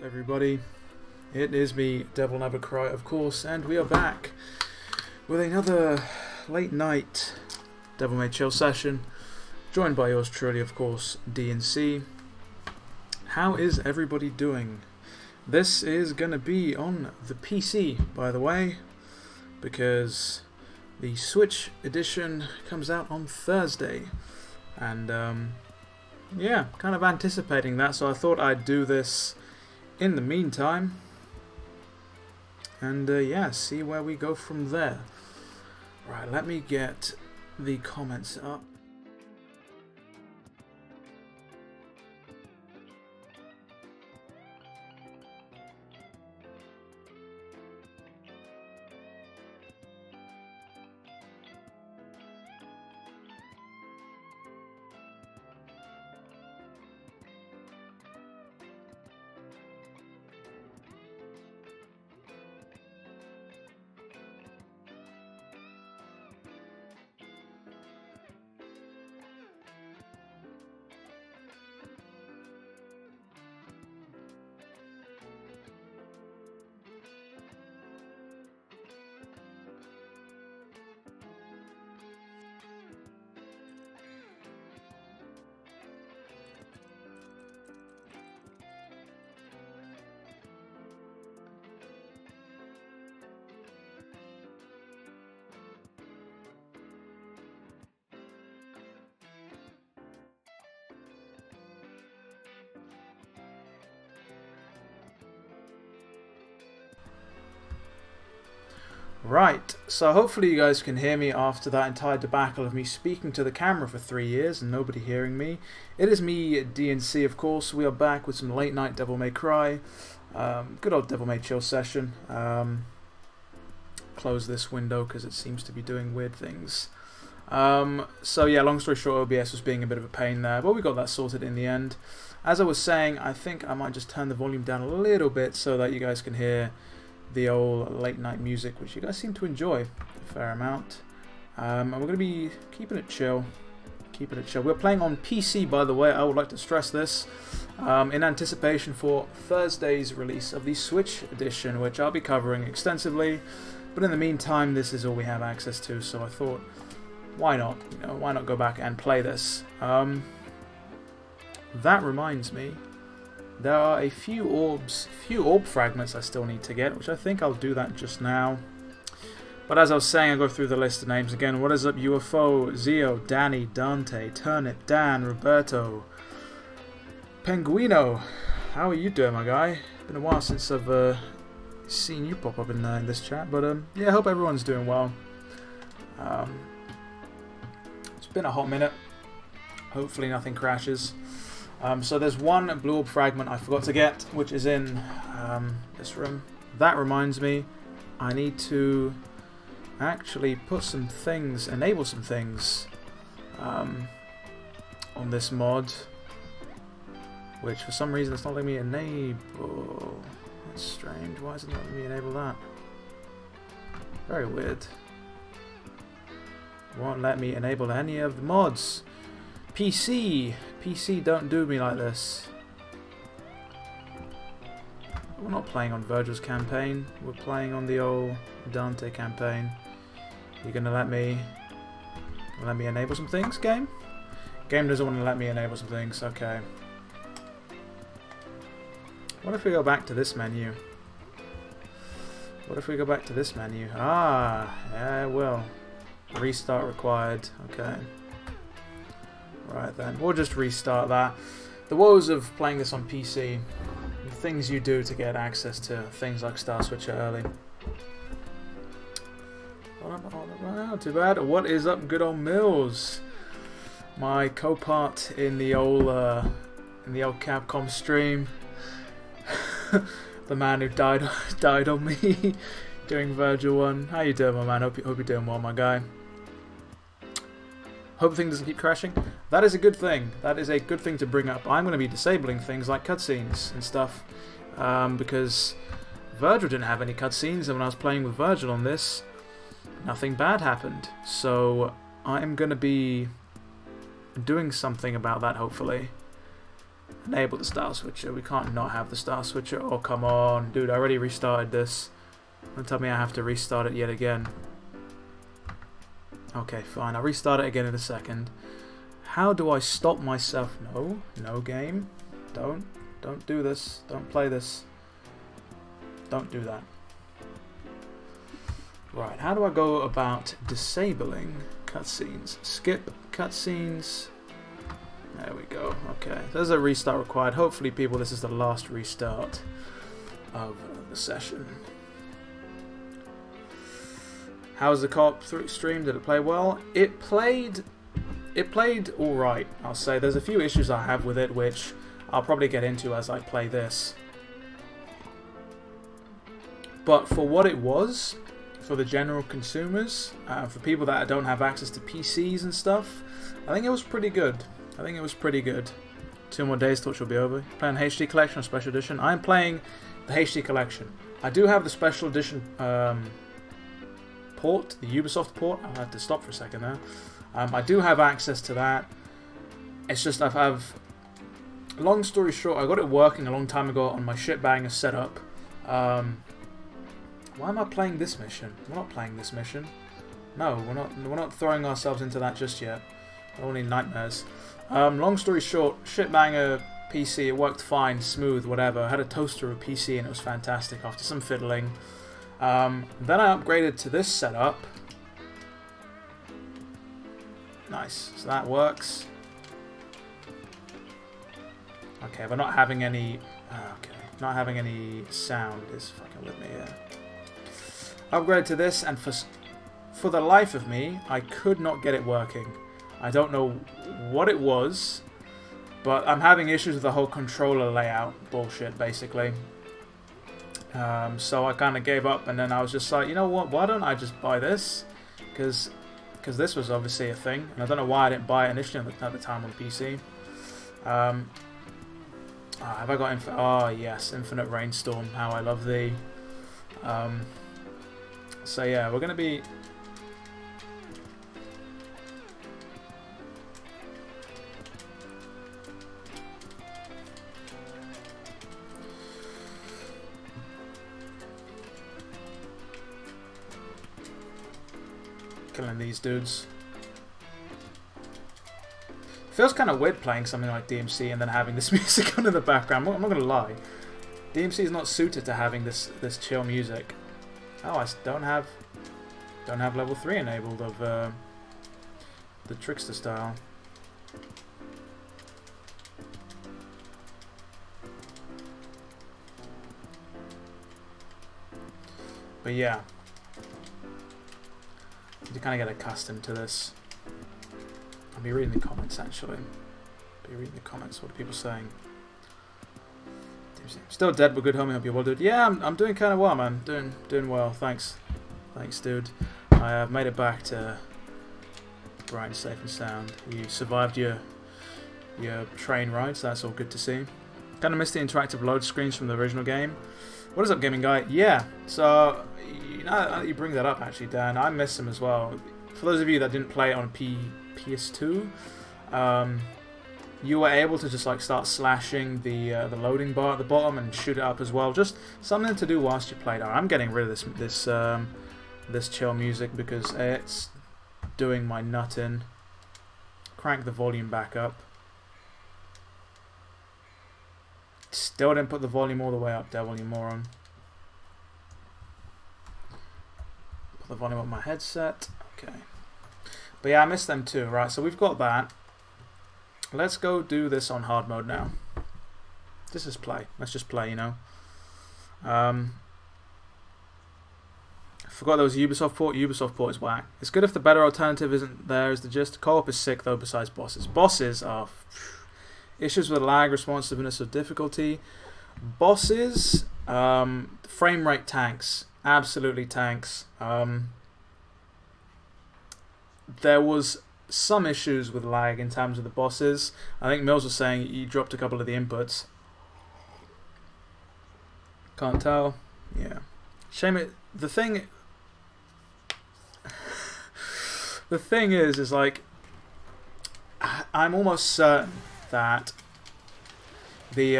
Everybody? It is me, Devil Never Cry, of course, and we are back with another late night Devil May Chill session, joined by yours truly, of course, DMC. How is everybody doing? This is gonna be on the PC, by the way, because the Switch edition comes out on Thursday, and yeah, kind of anticipating that, so I thought I'd do this in the meantime, and yeah, see where we go from there. Right, let me get the comments up. Right, so hopefully you guys can hear me after that entire debacle of me speaking to the camera for 3 years and nobody hearing me. It is me, DNC, of course. We are back with some late night Devil May Cry. Good old Devil May Chill session. Close this window because it seems to be doing weird things. So yeah, long story short, OBS was being a bit of a pain there, but we got that sorted in the end. As I was saying, I think I might just turn the volume down a little bit so that you guys can hear the old late night music, which you guys seem to enjoy a fair amount. And we're going to be keeping it chill. We're playing on PC, by the way. I would like to stress this, in anticipation for Thursday's release of the Switch edition, which I'll be covering extensively. But in the meantime, this is all we have access to, so I thought, why not? You know, why not go back and play this? That reminds me, there are a few orb fragments I still need to get, which I think I'll do that just now. But as I was saying, I'll go through the list of names again. What is up, UFO, Zio, Danny, Dante, Turnip, Dan, Roberto, Penguino? How are you doing, my guy? Been a while since I've seen you pop up in this chat, but yeah, I hope everyone's doing well. It's been a hot minute. Hopefully nothing crashes. So there's one blue orb fragment I forgot to get, which is in this room. That reminds me, I need to actually put some things, enable some things on this mod, which for some reason it's not letting me enable. That's strange. Why isn't it letting me enable that? Very weird. Won't let me enable any of the mods. PC, don't do me like this. We're not playing on Virgil's campaign. We're playing on the old Dante campaign. You're gonna let me enable some things, game? Game doesn't want to let me enable some things. Okay. What if we go back to this menu? Ah, yeah, it will. Restart required. Okay. Right then, we'll just restart that. The woes of playing this on PC, the things you do to get access to things like StyleSwitcher early. Not too bad. What is up, good old Mills? My co-part in the old Capcom stream. The man who died on me during Virgil 1. How you doing, my man? Hope you're doing well, my guy. Hope the thing doesn't keep crashing. That is a good thing. That is a good thing to bring up. I'm going to be disabling things like cutscenes and stuff, because Virgil didn't have any cutscenes, and when I was playing with Virgil on this, nothing bad happened. So I'm going to be doing something about that, hopefully. Enable the style switcher. We can't not have the style switcher. Oh, come on. Dude, I already restarted this. Don't tell me I have to restart it yet again. Okay, fine. I'll restart it again in a second. How do I stop myself? No. No game. Don't do this. Don't play this. Don't do that. Right, how do I go about disabling cutscenes? Skip cutscenes. There we go. Okay, there's a restart required. Hopefully, people, this is the last restart of the session. How was the co-op stream? Did it play well? It played all right, I'll say. There's a few issues I have with it, which I'll probably get into as I play this. But for what it was, for the general consumers, for people that don't have access to PCs and stuff, I think it was pretty good. I think it was pretty good. 2 more days till it will be over. Playing HD Collection or Special Edition? I'm playing the HD Collection. I do have the Special Edition port, the Ubisoft port. I'll have to stop for a second there. I do have access to that. It's just I've long story short, I got it working a long time ago on my shitbanger setup. Why am I playing this mission? We're not playing this mission. No, we're not throwing ourselves into that just yet. Only nightmares. Long story short, shitbanger PC, it worked fine, smooth, whatever. I had a toaster PC and it was fantastic after some fiddling. Then I upgraded to this setup. Nice, so that works. Okay, but not having any. Okay, not having any sound is fucking with me here. Upgraded to this, and for the life of me, I could not get it working. I don't know what it was, but I'm having issues with the whole controller layout bullshit, basically. So I kind of gave up, and then I was just like, you know what? Why don't I just buy this? Because this was obviously a thing, and I don't know why I didn't buy it initially at the time on PC. Have I got oh yes, Infinite Rainstorm. How I love thee. So yeah, we're gonna be. Killing these dudes. Feels kind of weird playing something like DMC and then having this music on in the background. I'm not gonna lie. DMC is not suited to having this chill music. Oh, I don't have level 3 enabled of the Trickster style. But yeah. You kind of get accustomed to this. I'll be reading the comments actually. Be reading the comments. What are people saying? Still dead but good, homie. Hope you're well, dude. Yeah, I'm doing kind of well, man. Doing well. Thanks, dude. I have made it back to bright and safe and sound. You survived your train ride, so that's all good to see. Kind of missed the interactive load screens from the original game. What is up, gaming guy? Yeah. So you bring that up, actually, Dan. I miss them as well. For those of you that didn't play it on PS2, you were able to just like start slashing the loading bar at the bottom and shoot it up as well. Just something to do whilst you played. I'm getting rid of this chill music because it's doing my nut in. Crank the volume back up. Still didn't put the volume all the way up, devil, you moron. Put the volume up my headset. Okay. But yeah, I missed them too. Right, so we've got that. Let's go do this on hard mode now. This is play. Let's just play, you know. Forgot there was a Ubisoft port. Ubisoft port is whack. It's good if the better alternative isn't there, is the gist. Co-op is sick though, besides bosses. Bosses are issues with lag, responsiveness, or difficulty. Bosses, frame rate tanks. Absolutely tanks. There was some issues with lag in terms of the bosses. I think Mills was saying he dropped a couple of the inputs. Can't tell. Yeah. Shame it. The thing is like, I'm almost certain that The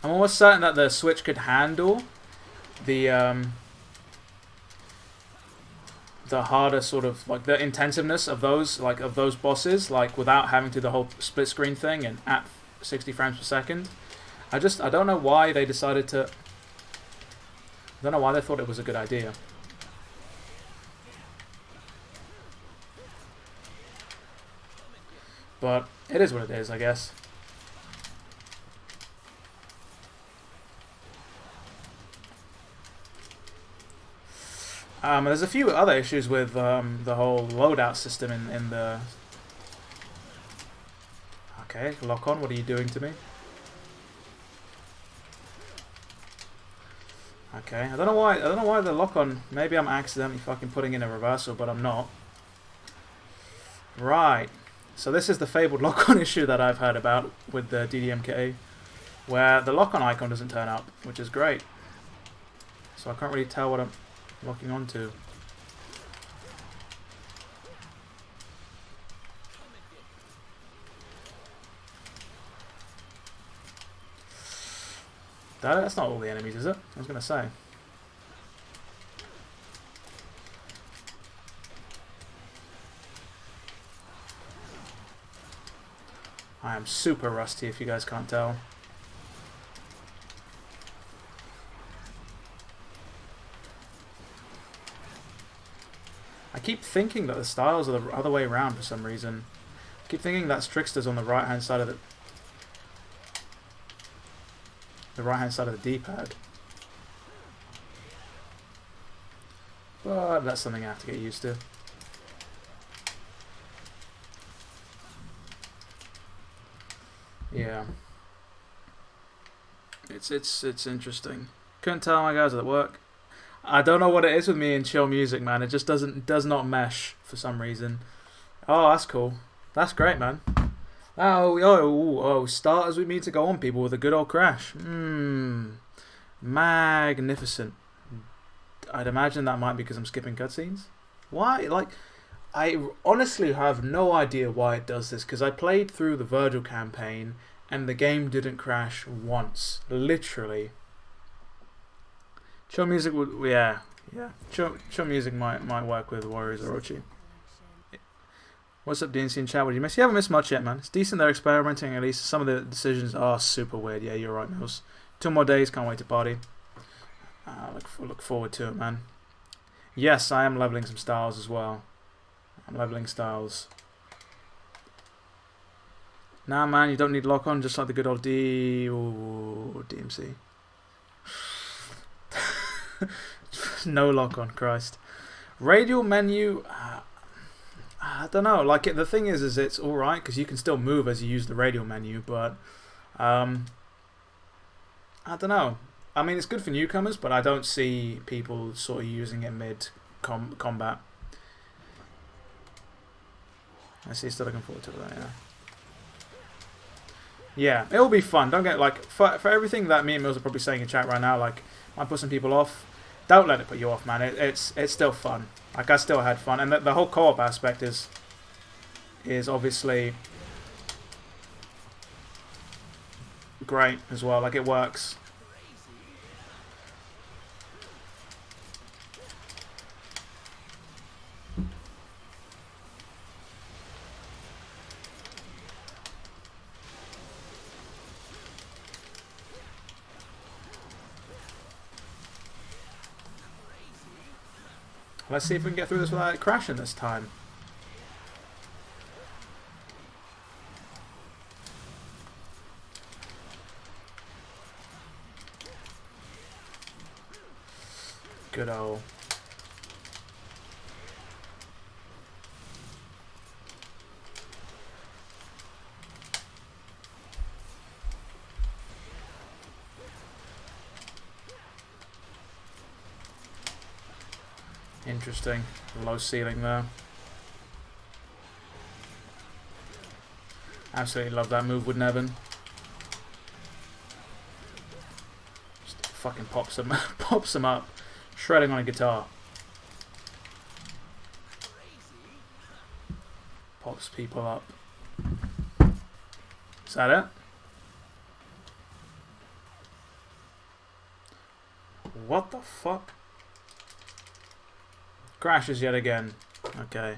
I'm almost certain that the Switch could handle the harder sort of like the intensiveness of those bosses, like without having to do the whole split screen thing and at 60 frames per second. I don't know why they decided to. I don't know why they thought it was a good idea. But it is what it is, I guess. There's a few other issues with the whole loadout system in the... Okay, lock on, what are you doing to me? Okay, I don't know why the lock on... Maybe I'm accidentally fucking putting in a reversal, but I'm not. Right. So this is the fabled lock-on issue that I've heard about with the DDMK, where the lock-on icon doesn't turn up, which is great. So I can't really tell what I'm locking onto. That's not all the enemies, is it? I was going to say. I am super rusty if you guys can't tell. I keep thinking that the styles are the other way around for some reason. I keep thinking that Trickster's on the right hand side of the D-pad. But that's something I have to get used to. Yeah. It's interesting. Couldn't tell my guys at work. I don't know what it is with me and chill music, man. It just does not mesh for some reason. Oh, that's cool. That's great, man. Oh, start as we mean to go on, people, with a good old crash. Magnificent. I'd imagine that might be because I'm skipping cutscenes. Why? Like, I honestly have no idea why it does this, because I played through the Virgil campaign and the game didn't crash once. Literally. Chill music would, yeah. Chill music might work with Warriors Orochi. What's up, DNC in chat? What did you miss? You haven't missed much yet, man. It's decent. They're experimenting. At least some of the decisions are super weird. Yeah, you're right, Mills. 2 more days. Can't wait to party. Look forward to it, man. Yes, I am leveling some styles as well. I'm leveling styles. Nah, man, you don't need lock on. Just like the good old DMC. No lock on, Christ. Radial menu. I don't know. Like the thing is it's all right because you can still move as you use the radial menu, but I don't know. I mean, it's good for newcomers, but I don't see people sort of using it mid combat. I see. Still looking forward to that. Yeah. Yeah, it'll be fun. Don't get like for everything that me and Mills are probably saying in chat right now. Like, might put some people off. Don't let it put you off, man. It's still fun. Like, I still had fun, and the whole co-op aspect is obviously great as well. Like, it works. Let's see if we can get through this without it crashing this time. Good old. Interesting. Low ceiling there. Absolutely love that move with Nevin. Just fucking pops him up. Shredding on a guitar. chops people up. Is that it? What the fuck? Crashes yet again. Okay.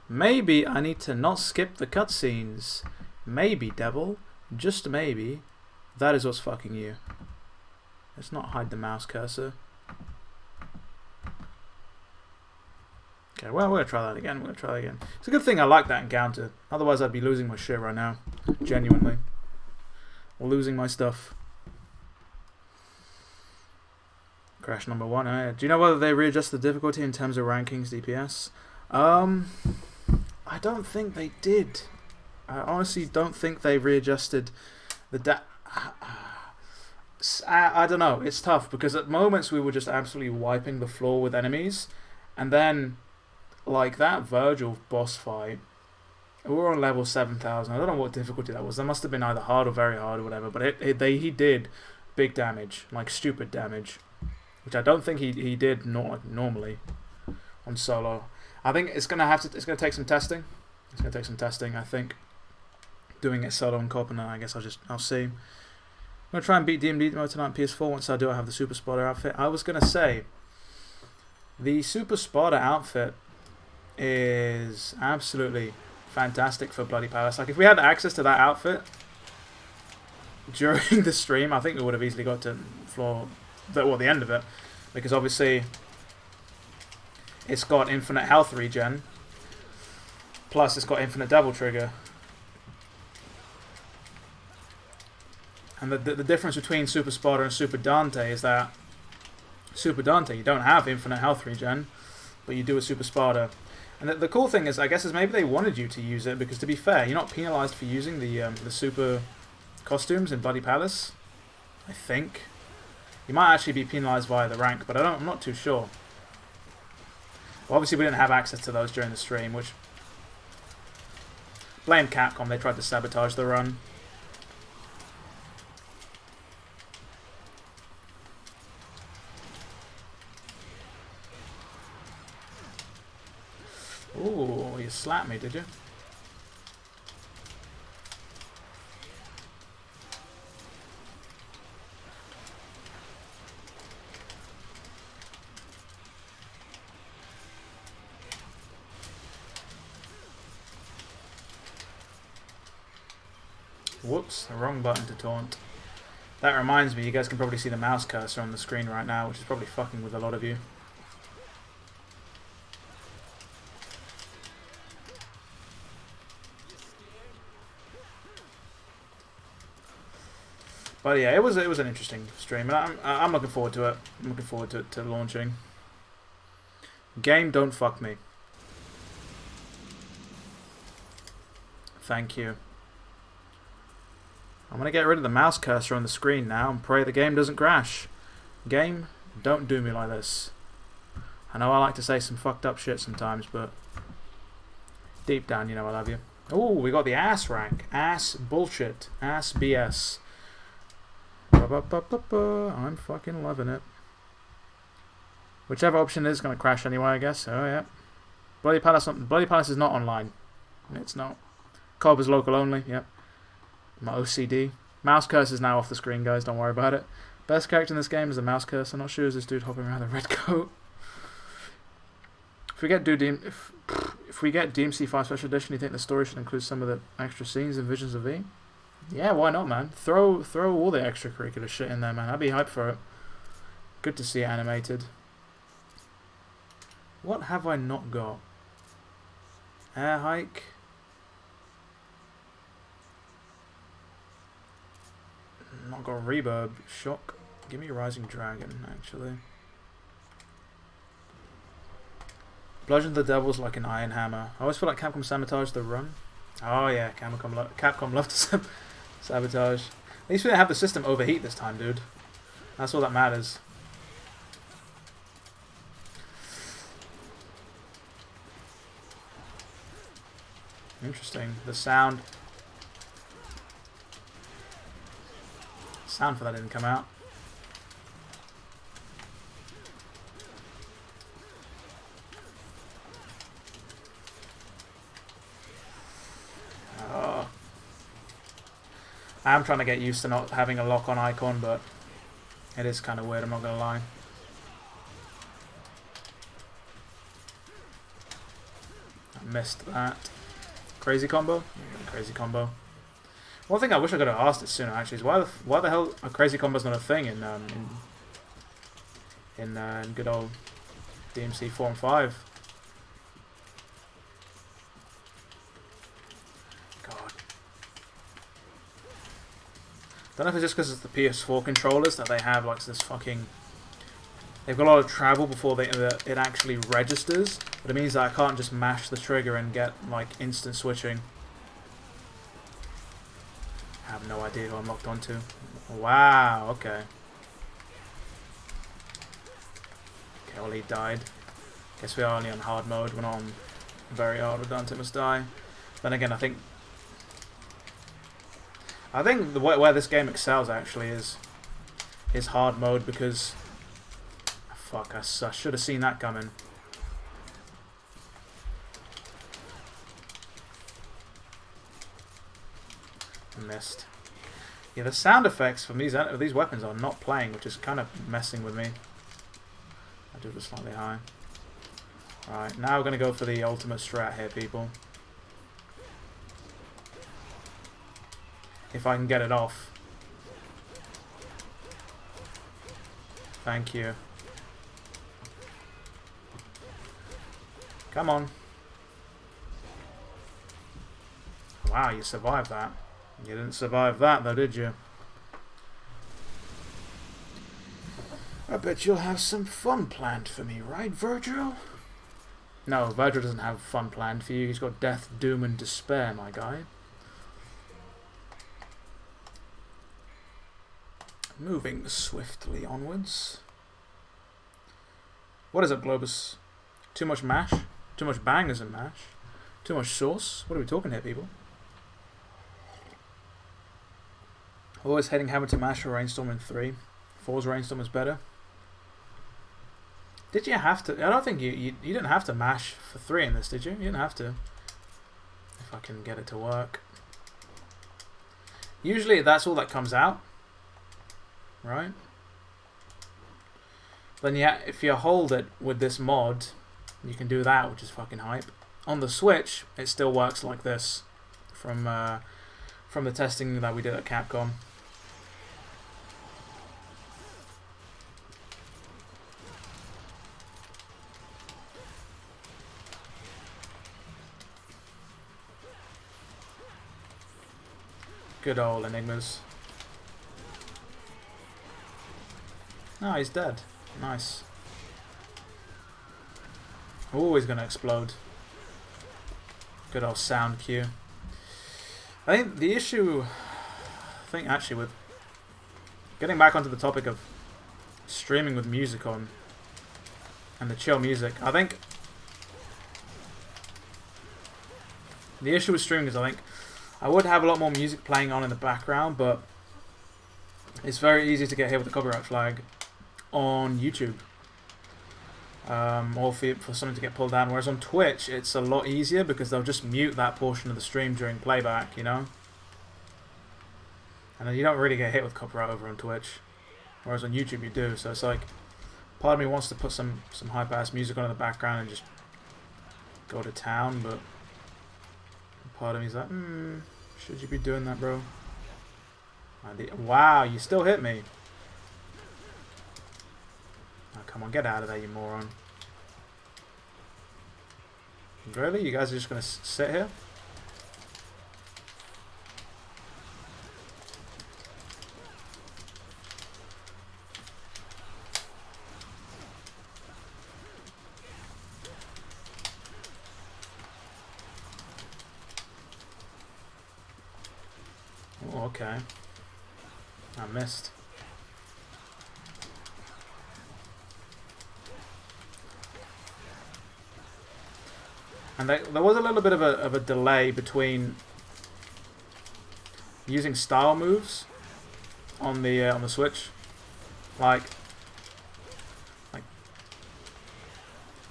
Maybe I need to not skip the cutscenes. Maybe, devil. Just maybe. That is what's fucking you. Let's not hide the mouse cursor. Okay, well, we're gonna try that again. We're gonna try that again. It's a good thing I like that encounter. Otherwise, I'd be losing my shit right now. Genuinely. Losing my stuff. Crash number 1. Do you know whether they readjust the difficulty in terms of rankings, DPS? I don't think they did. I honestly don't think they readjusted the I don't know. It's tough because at moments we were just absolutely wiping the floor with enemies, and then like that Virgil boss fight, we were on level 7,000. I don't know what difficulty that was. That must have been either hard or very hard or whatever. But he did big damage, like stupid damage, which I don't think he did normally on solo. I think it's gonna take some testing. It's gonna take some testing. I think doing it solo and co-op, and I guess I'll see. I'm gonna try and beat DMD mode tonight on PS4. Once I do, I have the Super Spotter outfit. I was gonna say the Super Spotter outfit is absolutely fantastic for Bloody Palace. Like if we had access to that outfit during the stream, I think we would have easily got to the end of it, because obviously it's got infinite health regen, plus it's got infinite double trigger. And the difference between Super Spotter and Super Dante is that Super Dante, you don't have infinite health regen, but you do a Super Spotter. And the cool thing is, I guess, is maybe they wanted you to use it, because to be fair, you're not penalized for using the super costumes in Bloody Palace. I think you might actually be penalized via the rank, but I'm not too sure. Well, obviously we didn't have access to those during the stream, which blame Capcom. They tried to sabotage the run. Ooh, you slapped me, did you? Whoops, the wrong button to taunt. That reminds me, you guys can probably see the mouse cursor on the screen right now, which is probably fucking with a lot of you. But yeah, it was an interesting stream, and I'm looking forward to it. I'm looking forward to launching. Game, don't fuck me. Thank you. I'm gonna get rid of the mouse cursor on the screen now and pray the game doesn't crash. Game, don't do me like this. I know I like to say some fucked up shit sometimes, but deep down, you know I love you. Oh, we got the ass rank. Ass bullshit. Ass BS. I'm fucking loving it. Whichever option is going to crash anyway, I guess. Oh yeah. Bloody Palace is not online. It's not. Co-op is local only. Yep. My OCD. Mouse cursor is now off the screen, guys. Don't worry about it. Best character in this game is the mouse cursor. I'm not sure is this dude hopping around the red coat. If we get DMC5 Special Edition, do you think the story should include some of the extra scenes and Visions of V? Yeah, why not, man? Throw all the extracurricular shit in there, man. I'd be hyped for it. Good to see it animated. What have I not got? Air hike. Not got reverb. Shock. Give me Rising Dragon, actually. Bludgeon the Devils like an iron hammer. I always feel like Capcom sabotaged the run. Oh yeah, Capcom love to sabotage. At least we didn't have the system overheat this time, dude. That's all that matters. Interesting. The sound for that didn't come out. I am trying to get used to not having a lock-on icon, but it is kind of weird, I'm not going to lie. I missed that. Crazy combo? Yeah, crazy combo. One thing I wish I could have asked it sooner, actually, is why the hell a crazy combo's not a thing in good old DMC 4 and 5. God. Don't know if it's just because it's the PS4 controllers that they have like this fucking... They've got a lot of travel before it actually registers, but it means that I can't just mash the trigger and get like instant switching. I have no idea who I'm locked onto. Wow, okay. Okay, well he died. Guess we are only on hard mode, we're not on very hard with Dante Must Die. Then again, I think where this game excels actually is hard mode, because fuck, I should have seen that coming. Missed. Yeah, the sound effects from these weapons are not playing, which is kind of messing with me. I do it slightly high. Alright, now we're going to go for the ultimate strat here, people. If I can get it off. Thank you. Come on. Wow, you survived that. You didn't survive that though, did you? I bet you'll have some fun planned for me, right, Virgil? No, Virgil doesn't have fun planned for you. He's got death, doom, and despair, my guy. Moving swiftly onwards. What is up, Globus? Too much mash? Too much bangers and mash? Too much sauce? What are we talking here, people? Always heading hammer to mash for Rainstorm in 3. 4's Rainstorm is better. Did you have to? I don't think you didn't have to mash for 3 in this, did you? You didn't have to. If I can get it to work. Usually that's all that comes out. Right? Then yeah, if you hold it with this mod, you can do that, which is fucking hype. On the Switch, it still works like this from the testing that we did at Capcom. Good old Enigmas. No, he's dead. Nice. Oh, he's gonna explode. Good old sound cue. I think the issue, actually with getting back onto the topic of streaming with music on and the chill music, I think the issue with streaming is I think I would have a lot more music playing on in the background, but it's very easy to get hit with a copyright flag on YouTube. Or for something to get pulled down, whereas on Twitch it's a lot easier because they'll just mute that portion of the stream during playback, you know, and then you don't really get hit with copyright over on Twitch, whereas on YouTube you do. So it's like, part of me wants to put some hype-ass music on in the background and just go to town, but part of me is like, should you be doing that, bro? Wow, you still hit me. Oh, come on, get out of there, you moron. Really? You guys are just going to sit here? Oh, okay. I missed. And there was a little bit of a delay between using style moves on the Switch, like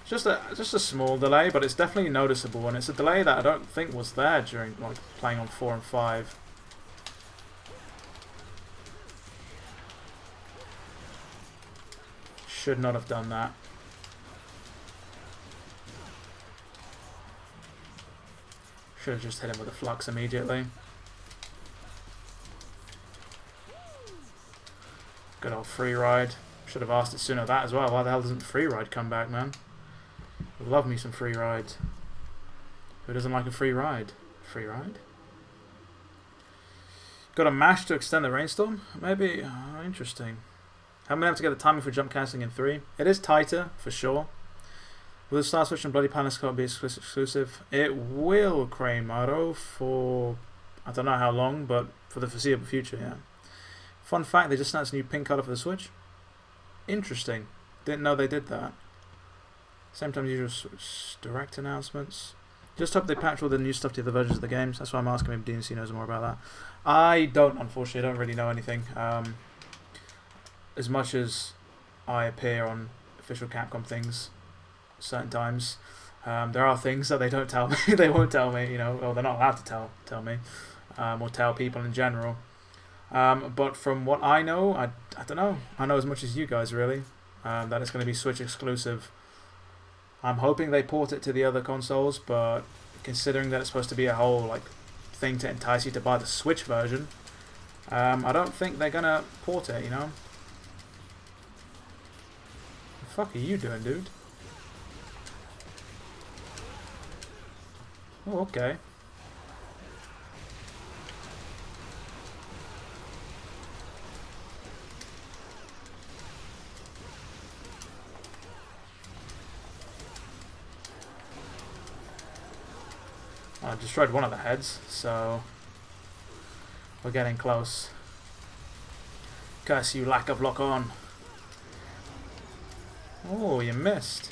just a small delay, but it's definitely noticeable, and it's a delay that I don't think was there during like playing on 4 and 5. Should not have done that. Should have just hit him with a flux immediately. Good old free ride. Should have asked it sooner that as well. Why the hell doesn't free ride come back, man? Love me some free rides. Who doesn't like a free ride? Free ride? Got a mash to extend the rainstorm? Maybe. Interesting. Haven't been able to get the timing for jump cancelling in 3. It is tighter, for sure. Will the StyleSwitcher and Bloody Palace code be exclusive? It will, Cremaro, for I don't know how long, but for the foreseeable future, yeah. Fun fact, they just announced a new pink colour for the Switch. Interesting. Didn't know they did that. Same time as usual direct announcements. Just hope they patch all the new stuff to the other versions of the games. That's why I'm asking if DMC knows more about that. I don't, unfortunately. I don't really know anything. As much as I appear on official Capcom things certain times, there are things that they don't tell me. They won't tell me, you know, or they're not allowed to tell me, or tell people in general. But from what I know, I don't know. I know as much as you guys, really, that it's going to be Switch exclusive. I'm hoping they port it to the other consoles, but considering that it's supposed to be a whole like thing to entice you to buy the Switch version, I don't think they're going to port it, you know? The fuck are you doing, dude? Oh, okay. I destroyed one of the heads, so we're getting close. Curse you, lack of lock on. Oh, you missed.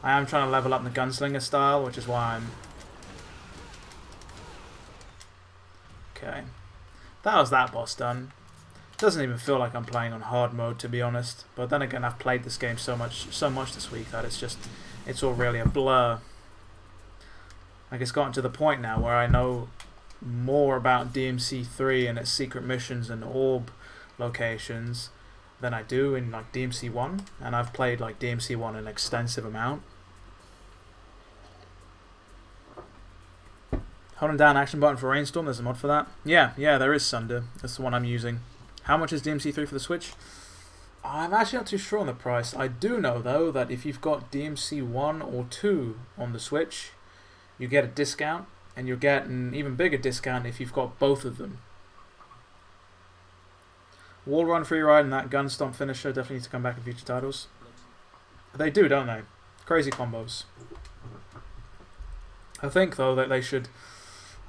I am trying to level up the gunslinger style, which is why I'm... Okay. That was that boss done. Doesn't even feel like I'm playing on hard mode, to be honest. But then again, I've played this game so much this week that it's all really a blur. Like, it's gotten to the point now where I know more about DMC3 and its secret missions and orb locations than I do in like DMC1, and I've played like DMC1 an extensive amount. Holding down action button for Rainstorm, there's a mod for that. Yeah, there is Sunder. That's the one I'm using. How much is DMC3 for the Switch? I'm actually not too sure on the price. I do know, though, that if you've got DMC1 or 2 on the Switch, you get a discount, and you'll get an even bigger discount if you've got both of them. Wall Run, Free Ride, and that Gun Stomp finisher definitely need to come back in future titles. They do, don't they? Crazy combos. I think, though, that they should...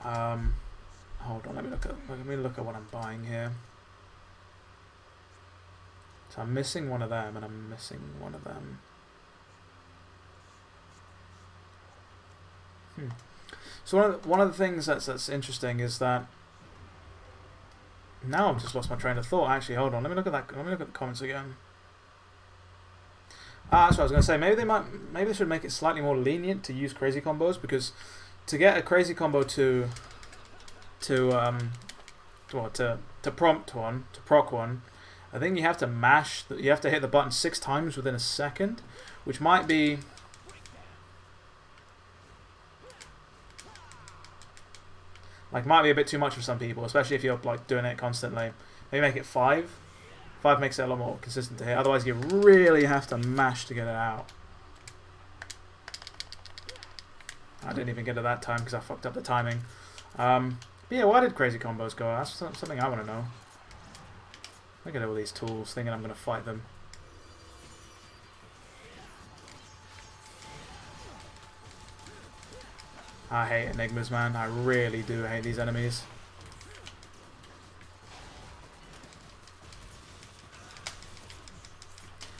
hold on, let me look at what I'm buying here. So I'm missing one of them, and I'm missing one of them. So one of the things that's interesting is that now I've just lost my train of thought. Actually, hold on. Let me look at that. Let me look at the comments again. That's what I was going to say. Maybe they should make it slightly more lenient to use crazy combos, because to get a crazy combo to proc one, I think you have to mash. You have to hit the button 6 times within a second, which might be. Might be a bit too much for some people, especially if you're like doing it constantly. Maybe make it 5. 5 makes it a lot more consistent to hit. Otherwise, you really have to mash to get it out. I didn't even get it that time because I fucked up the timing. But yeah, why did crazy combos go? That's something I want to know. Look at all these tools, thinking I'm going to fight them. I hate Enigmas, man. I really do hate these enemies.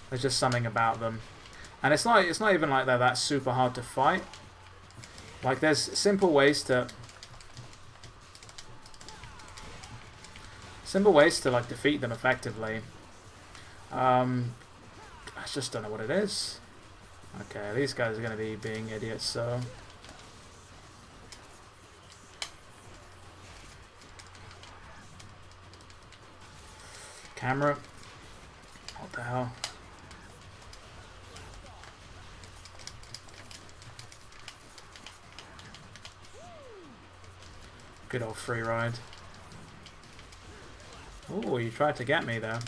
There's just something about them. And it's not even like they're that super hard to fight. Like, there's simple ways to like defeat them effectively. I just don't know what it is. Okay, these guys are going to be being idiots, so... Camera. What the hell? Good old free ride. Oh, you tried to get me there.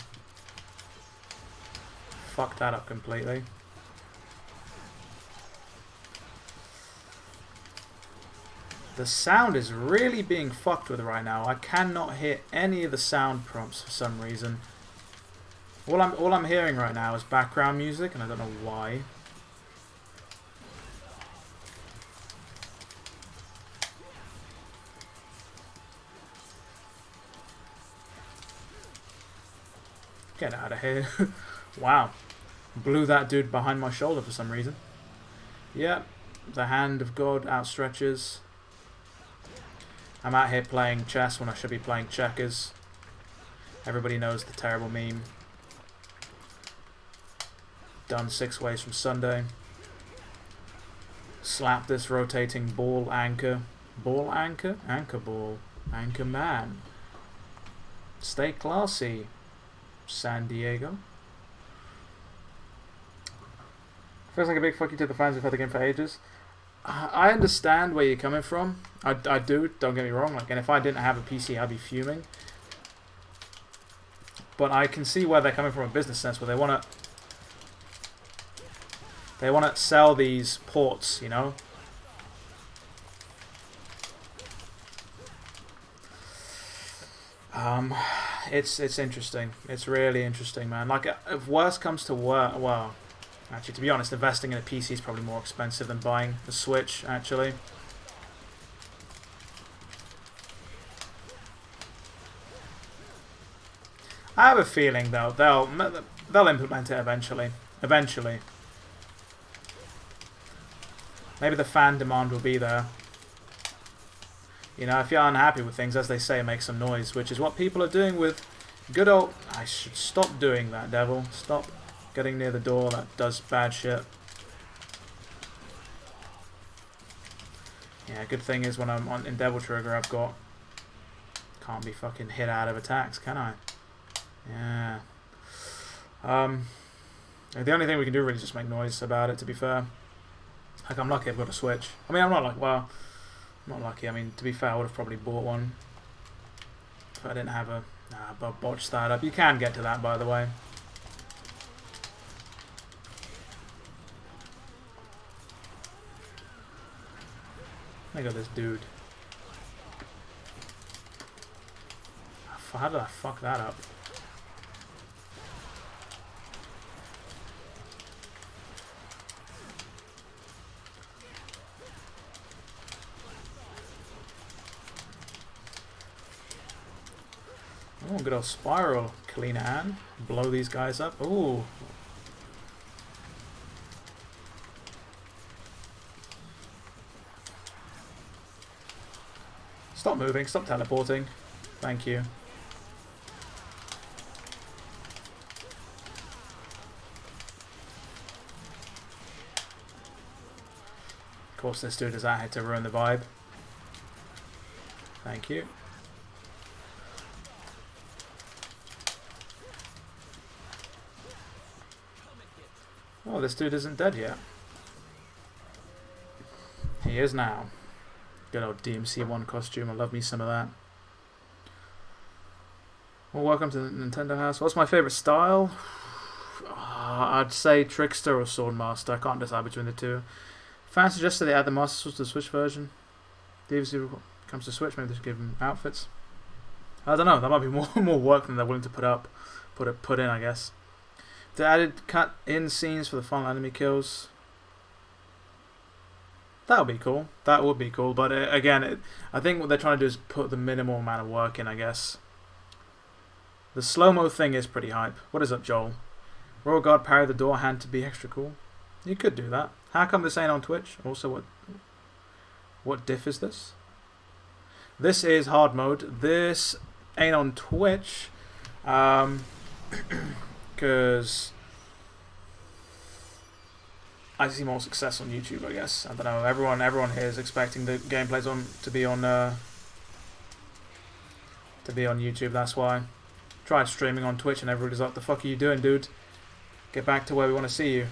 Fucked that up completely. The sound is really being fucked with right now. I cannot hear any of the sound prompts for some reason. All I'm hearing right now is background music, and I don't know why. Get out of here. Wow. Blew that dude behind my shoulder for some reason. Yep. The hand of God outstretches. I'm out here playing chess when I should be playing checkers. Everybody knows the terrible meme. Done 6 ways from Sunday. Slap this rotating ball anchor. Ball anchor? Anchor ball. Anchor man. Stay classy. San Diego. Feels like a big fuck you to the fans who've had the game for ages. I understand where you're coming from. I do, don't get me wrong. Like, and if I didn't have a PC, I'd be fuming. But I can see where they're coming from a business sense, where they want to sell these ports, you know. It's interesting. It's really interesting, man. Like, if worse comes to worse, well, actually, to be honest, investing in a PC is probably more expensive than buying the Switch, actually. I have a feeling, though, they'll implement it eventually. Eventually. Maybe the fan demand will be there. You know, if you're unhappy with things, as they say, make some noise, which is what people are doing with good old... I should stop doing that, devil. Stop getting near the door. That does bad shit. Yeah, good thing is when I'm in Devil Trigger, I've got... Can't be fucking hit out of attacks, can I? Yeah. The only thing we can do really is just make noise about it, to be fair. Like, I'm lucky I've got a Switch. I mean, I'm not like, well... Not lucky. I mean, to be fair, I would have probably bought one if I didn't have a botch startup. You can get to that, by the way. Look at this dude. How did I fuck that up? Oh, good old spiral. Clean hand. Blow these guys up. Ooh. Stop moving. Stop teleporting. Thank you. Of course, this dude is out here to ruin the vibe. Thank you. Oh, this dude isn't dead yet. He is now. Good old DMC1 costume. I love me some of that. Well, welcome to the Nintendo house. What's my favourite style? I'd say Trickster or Swordmaster. I can't decide between the two. Fans suggested they add the Master Sword to the Switch version. DMC comes to Switch, maybe they should give them outfits. I don't know. That might be more work than they're willing to put in, I guess. They added cut-in scenes for the final enemy kills. That would be cool. That would be cool. But again, I think what they're trying to do is put the minimal amount of work in, I guess. The slow-mo thing is pretty hype. What is up, Joel? Royal Guard parry the door hand to be extra cool. You could do that. How come this ain't on Twitch? Also, what diff is this? This is hard mode. This ain't on Twitch. Because I see more success on YouTube, I guess. I don't know. Everyone here is expecting the gameplays to be on YouTube. That's why. Tried streaming on Twitch and everybody's like, the fuck are you doing, dude? Get back to where we want to see you.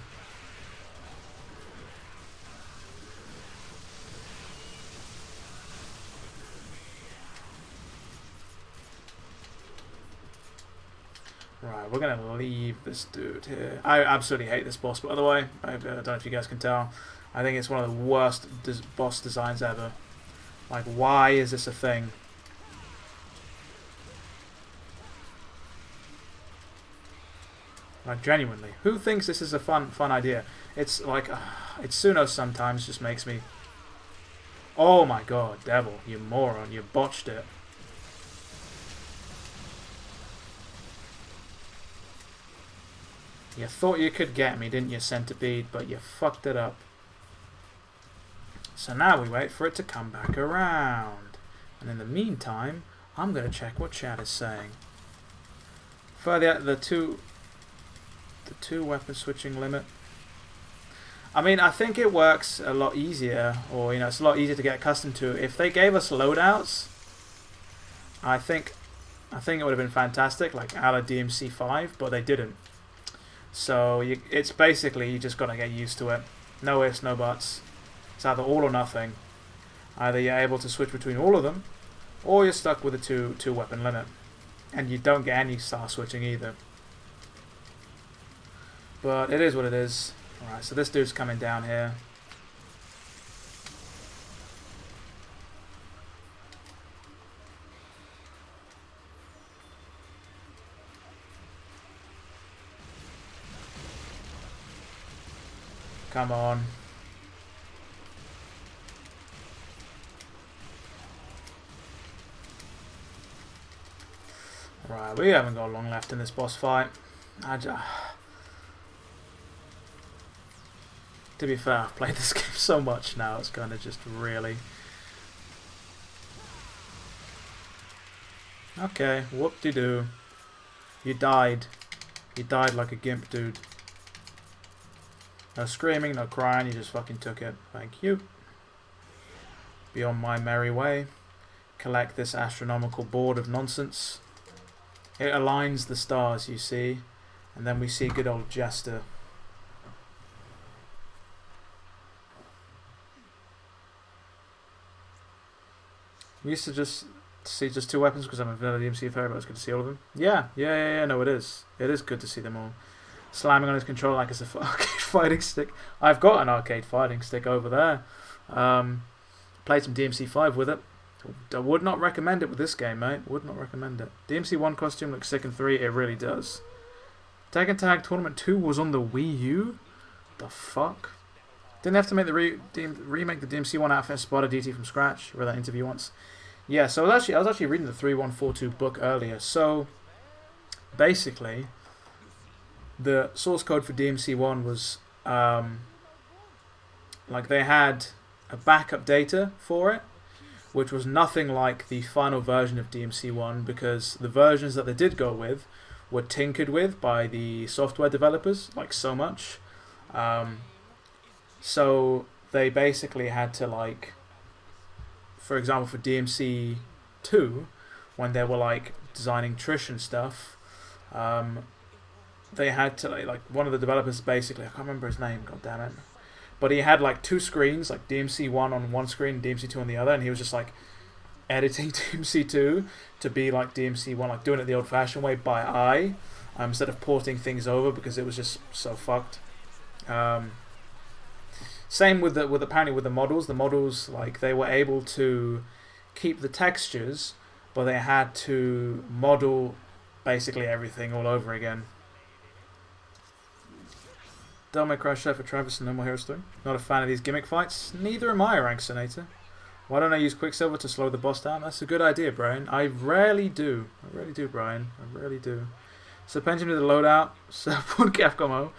Right, we're going to leave this dude here. I absolutely hate this boss, by the way. I don't know if you guys can tell. I think it's one of the worst boss designs ever. Like, why is this a thing? Like, genuinely. Who thinks this is a fun idea? It's like, Itsuno sometimes just makes me... Oh my god, devil, you moron, you botched it. You thought you could get me, didn't you, Centipede? But you fucked it up. So now we wait for it to come back around. And in the meantime, I'm going to check what chat is saying. For the two weapon switching limit. I mean, I think it works a lot easier, or you know, it's a lot easier to get accustomed to. If they gave us loadouts, I think it would have been fantastic, like a la DMC5, but they didn't. So it's basically you just got to get used to it. No ifs, no buts. It's either all or nothing. Either you're able to switch between all of them, or you're stuck with a two weapon limit, and you don't get any star switching either. But it is what it is. Alright, so this dude's coming down here. Come on. Right, we haven't got long left in this boss fight. To be fair, I've played this game so much now, it's kind of just really... Okay, whoop-de-doo. You died. You died like a gimp, dude. No screaming, no crying, you just fucking took it. Thank you. Be on my merry way. Collect this astronomical board of nonsense. It aligns the stars, you see. And then we see good old Jester. We used to just see just two weapons because I'm a vanilla DMC player, but it's good to see all of them. Yeah, no, it is. It is good to see them all. Slamming on his controller like it's an arcade fighting stick. I've got an arcade fighting stick over there. Played some DMC5 with it. I would not recommend it with this game, mate. Would not recommend it. DMC1 costume looks sick in 3. It really does. Tekken Tag Tournament 2 was on the Wii U? The fuck? Didn't they have to make the remake the DMC1 outfit Spider DT from scratch? I read that interview once. Yeah, so I was actually reading the 3142 book earlier. So basically, the source code for DMC1 was like they had a backup data for it, which was nothing like the final version of DMC1 because the versions that they did go with were tinkered with by the software developers, like so much. So they basically had to, like, for example, for DMC2, when they were like designing Trish and stuff, they had to, like one of the developers basically, I can't remember his name, god damn it, but he had like two screens, like DMC1 on one screen, DMC2 on the other, and he was just like editing DMC2 to be like DMC1, like doing it the old-fashioned way by eye, instead of porting things over because it was just so fucked. Same with apparently with the models. The models, like, they were able to keep the textures, but they had to model basically everything all over again. Devil May Cry Chef for Travis and No More Heroes 3. Not a fan of these gimmick fights. Neither am I, Rank Senator. Why don't I use Quicksilver to slow the boss down? That's a good idea, Brian. I rarely do. I really do, Brian. I really do. So Pentium did the loadout. So one Capcom.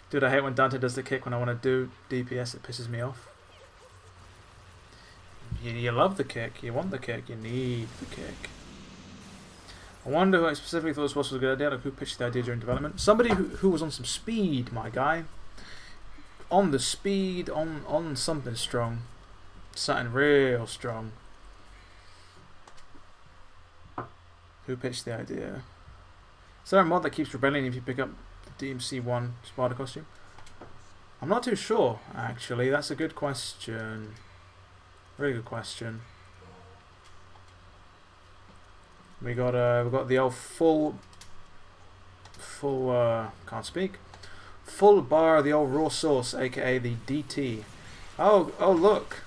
Dude, I hate when Dante does the kick when I want to do DPS. It pisses me off. You love the kick. You want the kick. You need the kick. I wonder who I specifically thought this was a good idea. Like, who pitched the idea during development? Somebody who was on some speed, my guy. On the speed, on something strong. Something real strong. Who pitched the idea? Is there a mod that keeps rebelling if you pick up the DMC1 spider costume? I'm not too sure, actually. That's a good question. Really good question. We got the old full can't speak. Full bar of the old raw sauce, aka the DT. Oh look.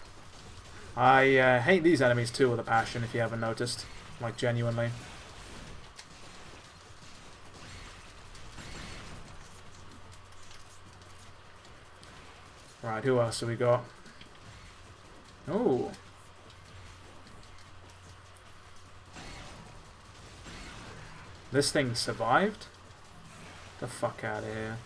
I hate these enemies too with a passion, if you haven't noticed. Like, genuinely. Right, who else have we got? Oh. This thing survived? The fuck out of here.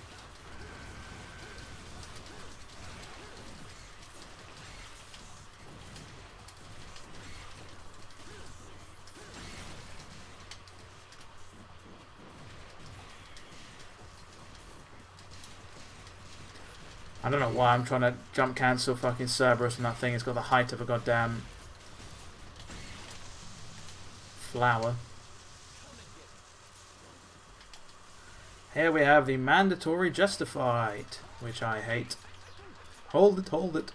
I don't know why I'm trying to jump cancel fucking Cerberus and that thing. It's got the height of a goddamn flower. Here we have the mandatory justified, which I hate. Hold it, hold it.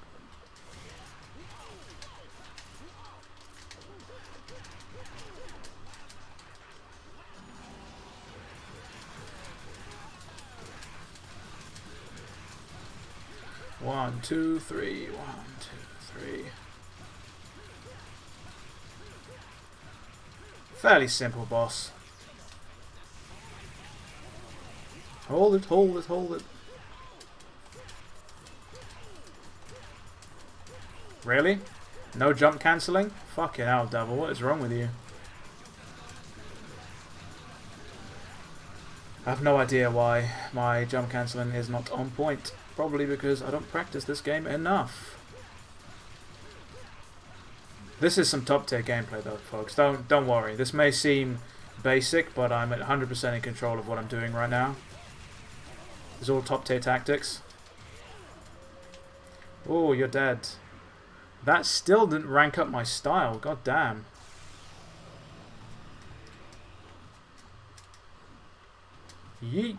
One, two, three. 1, 2, 3. Fairly simple, boss. Hold it, hold it, hold it. Really? No jump cancelling? Fucking hell, devil. What is wrong with you? I have no idea why my jump cancelling is not on point. Probably because I don't practice this game enough. This is some top tier gameplay though, folks. Don't worry. This may seem basic, but I'm at 100% in control of what I'm doing right now. It's all top tier tactics. Oh, you're dead. That still didn't rank up my style. God damn. Yeet.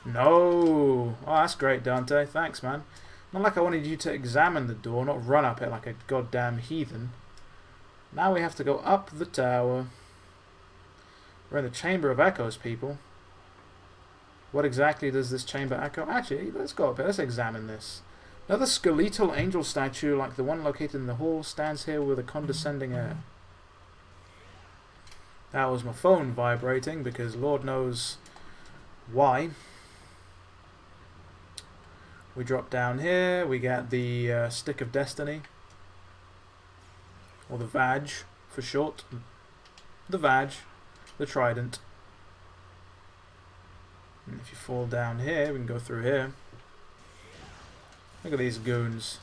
No. Oh, that's great, Dante. Thanks, man. Not like I wanted you to examine the door, not run up it like a goddamn heathen. Now we have to go up the tower. We're in the Chamber of Echoes, people. What exactly does this chamber echo? Actually, let's go up here. Let's examine this. Another skeletal angel statue like the one located in the hall stands here with a condescending air. That was my phone vibrating because Lord knows why. We drop down here. We get the Stick of Destiny. Or the Vag for short. The Vag. The Trident. And if you fall down here, we can go through here. Look at these goons.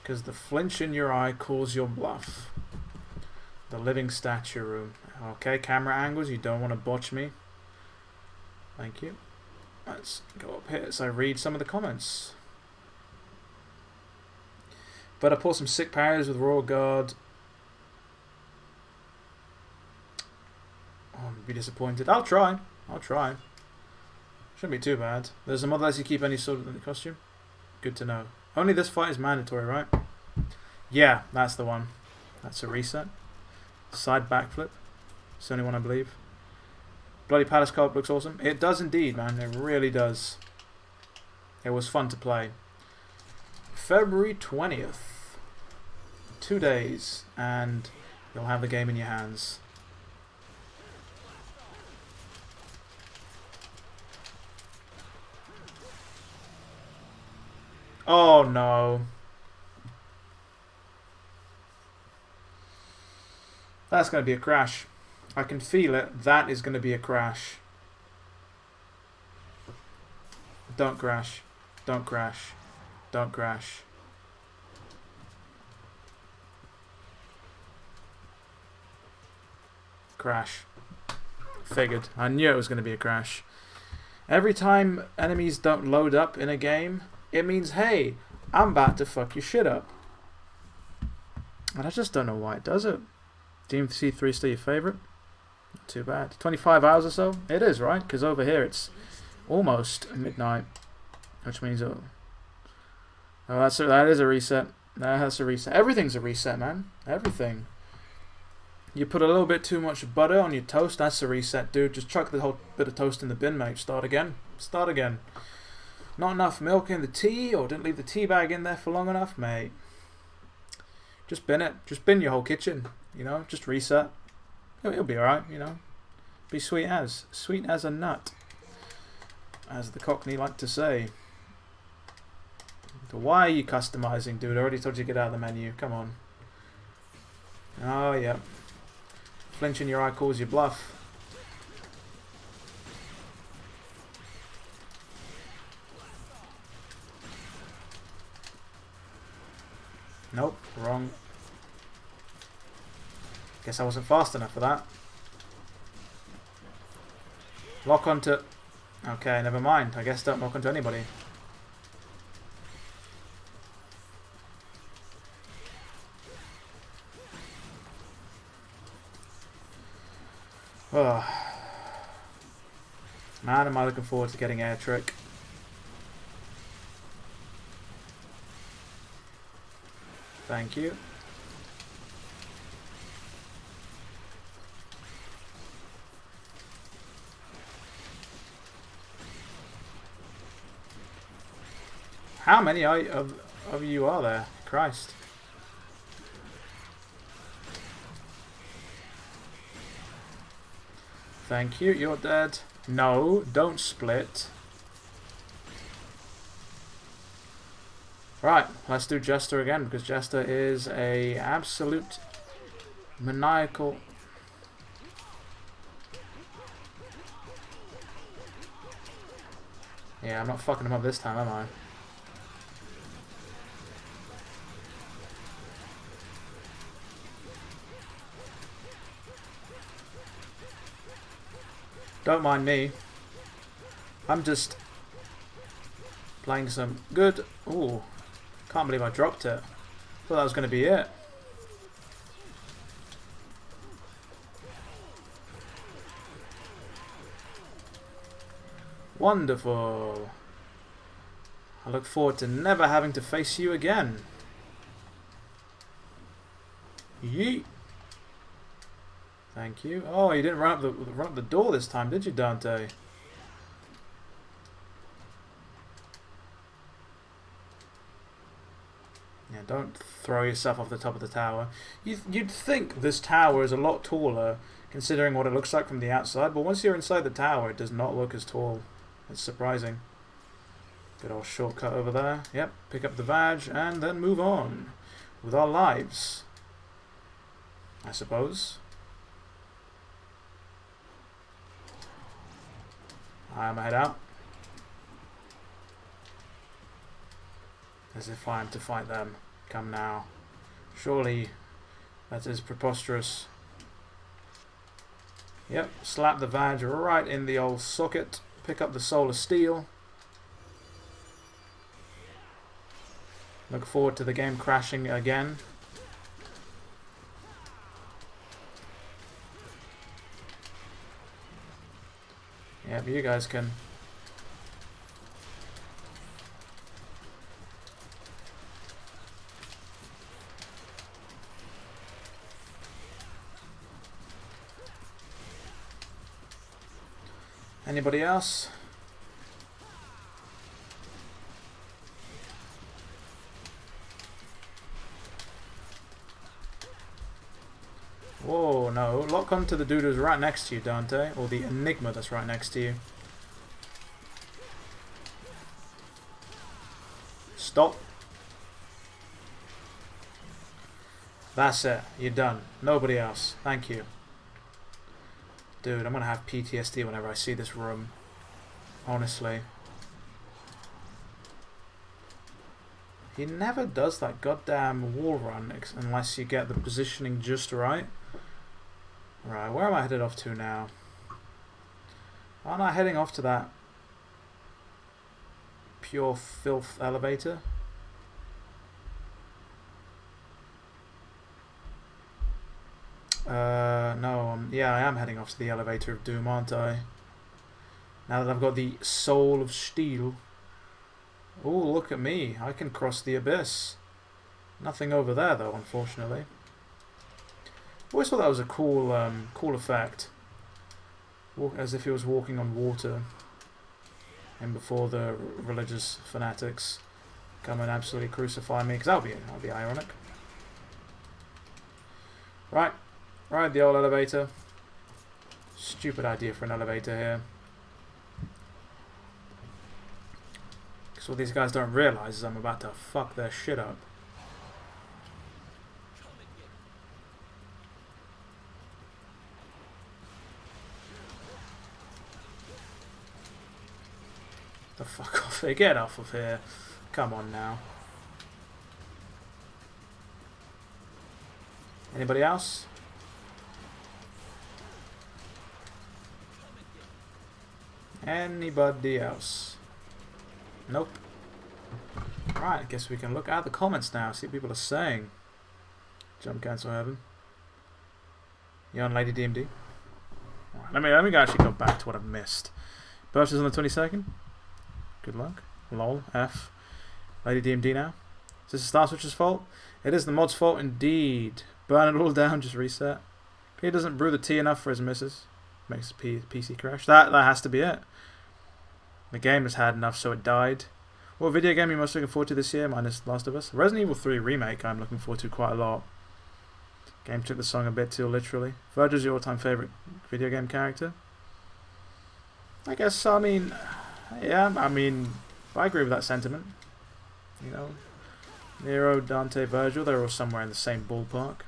Because the flinch in your eye calls your bluff. The living statue room. Okay, camera angles, you don't want to botch me. Thank you. Let's go up here so I read some of the comments. But I pull some sick parries with Royal Guard. Oh, I'm be disappointed. I'll try. I'll try. Shouldn't be too bad. There's a mod that lets you keep any sort of costume. Good to know. Only this fight is mandatory, right? Yeah, that's the one. That's a reset. Side backflip. It's the only one I believe. Bloody Palace card looks awesome. It does indeed, man. It really does. It was fun to play. February 20th. 2 days, and you'll have the game in your hands. Oh no. That's going to be a crash. I can feel it. That is going to be a crash. Don't crash. Don't crash. Don't crash. Crash. Figured. I knew it was going to be a crash. Every time enemies don't load up in a game, it means, hey, I'm about to fuck your shit up. And I just don't know why it does it. DMC3SE your favourite? Not too bad. 25 hours or so? It is, right? Because over here it's almost midnight. Which means, that is a reset. That's a reset. Everything's a reset, man. Everything. You put a little bit too much butter on your toast, that's a reset, dude. Just chuck the whole bit of toast in the bin, mate. Start again. Start again. Not enough milk in the tea, or didn't leave the tea bag in there for long enough, mate. Just bin it. Just bin your whole kitchen. You know, just reset. It'll be alright, you know. Be sweet as a nut, as the Cockney like to say. So why are you customizing, dude? I already told you to get out of the menu. Come on. Oh, yeah. Flinch in your eye calls you bluff. Nope, wrong. Guess I wasn't fast enough for that. Lock onto... Okay, never mind. I guess don't lock onto anybody. Oh. Man, am I looking forward to getting air trick. Thank you. How many of you are there? Christ. Thank you, you're dead. No, don't split. Right, let's do Jester again, because Jester is a absolute maniacal... Yeah, I'm not fucking him up this time, am I? Don't mind me. I'm just playing some good... Ooh, can't believe I dropped it. Thought that was going to be it. Wonderful. I look forward to never having to face you again. Yeet. Thank you. Oh, you didn't run up the door this time, did you, Dante? Yeah, don't throw yourself off the top of the tower. You'd think this tower is a lot taller, considering what it looks like from the outside, but once you're inside the tower, it does not look as tall. It's surprising. Good old shortcut over there. Yep, pick up the badge, and then move on with our lives, I suppose. I'm gonna head out. As if I am to fight them. Come now. Surely that is preposterous. Yep, slap the badge right in the old socket. Pick up the soul of steel. Look forward to the game crashing again. Yeah, but you guys can. Anybody else? Whoa, no. Lock onto the dude who's right next to you, Dante. Or the enigma that's right next to you. Stop. That's it. You're done. Nobody else. Thank you. Dude, I'm gonna have PTSD whenever I see this room. Honestly. He never does that goddamn wall run unless you get the positioning just right. Right, where am I headed off to now? Aren't I heading off to that pure filth elevator. No, yeah, I am heading off to the elevator of doom, aren't I? Now that I've got the soul of steel. Oh, look at me. I can cross the abyss. Nothing over there, though, unfortunately. Always thought that was a cool, cool effect. As if he was walking on water. And before the religious fanatics come and absolutely crucify me, because that'll be ironic. Right, ride the old elevator. Stupid idea for an elevator here. Because what these guys don't realise is I'm about to fuck their shit up. The fuck off here. Get off of here. Come on now. Anybody else? Anybody else? Nope. Right, I guess we can look at the comments now, see what people are saying. Jump cancel heaven. You on Lady DMD? Right, let me actually go back to what I've missed. Purchase on the 22nd. Good luck. Lol. F. Lady DMD now. Is this StyleSwitcher's fault? It is the mod's fault indeed. Burn it all down, just reset. He doesn't brew the tea enough for his missus. Makes his PC crash. That has to be it. The game has had enough, so it died. What video game are you most looking forward to this year, minus Last of Us? Resident Evil 3 Remake I'm looking forward to quite a lot. Game took the song a bit too literally. Virgil's your all-time favourite video game character? I guess, I mean... Yeah, I mean... I agree with that sentiment. You know... Nero, Dante, Virgil, they're all somewhere in the same ballpark.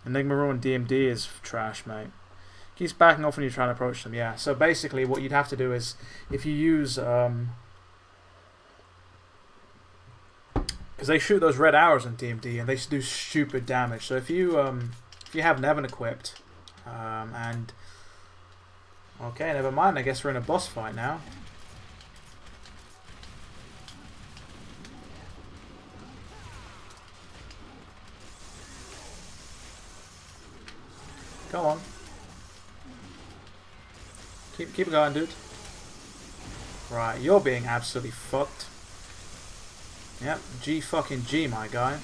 Enigma Raw and DMD is trash, mate. Keeps backing off when you're trying to approach them, yeah. So basically what you'd have to do is, if you use... because they shoot those red arrows in DMD and they do stupid damage. So if you have Nevin equipped, and... Okay, never mind, I guess we're in a boss fight now. Go on. Keep it going, dude. Right, you're being absolutely fucked. Yep, G fucking G, my guy.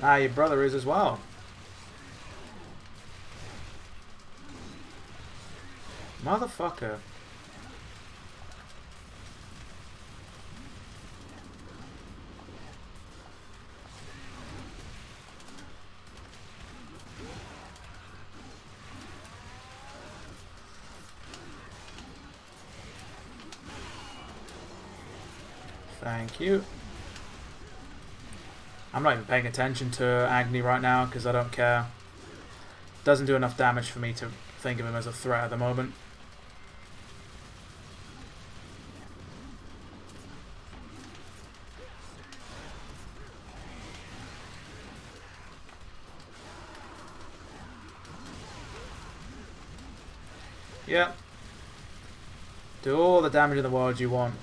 Ah, your brother is as well. Motherfucker. Thank you. I'm not even paying attention to Agni right now because I don't care. Doesn't do enough damage for me to think of him as a threat at the moment. Yep. Do all the damage in the world you want.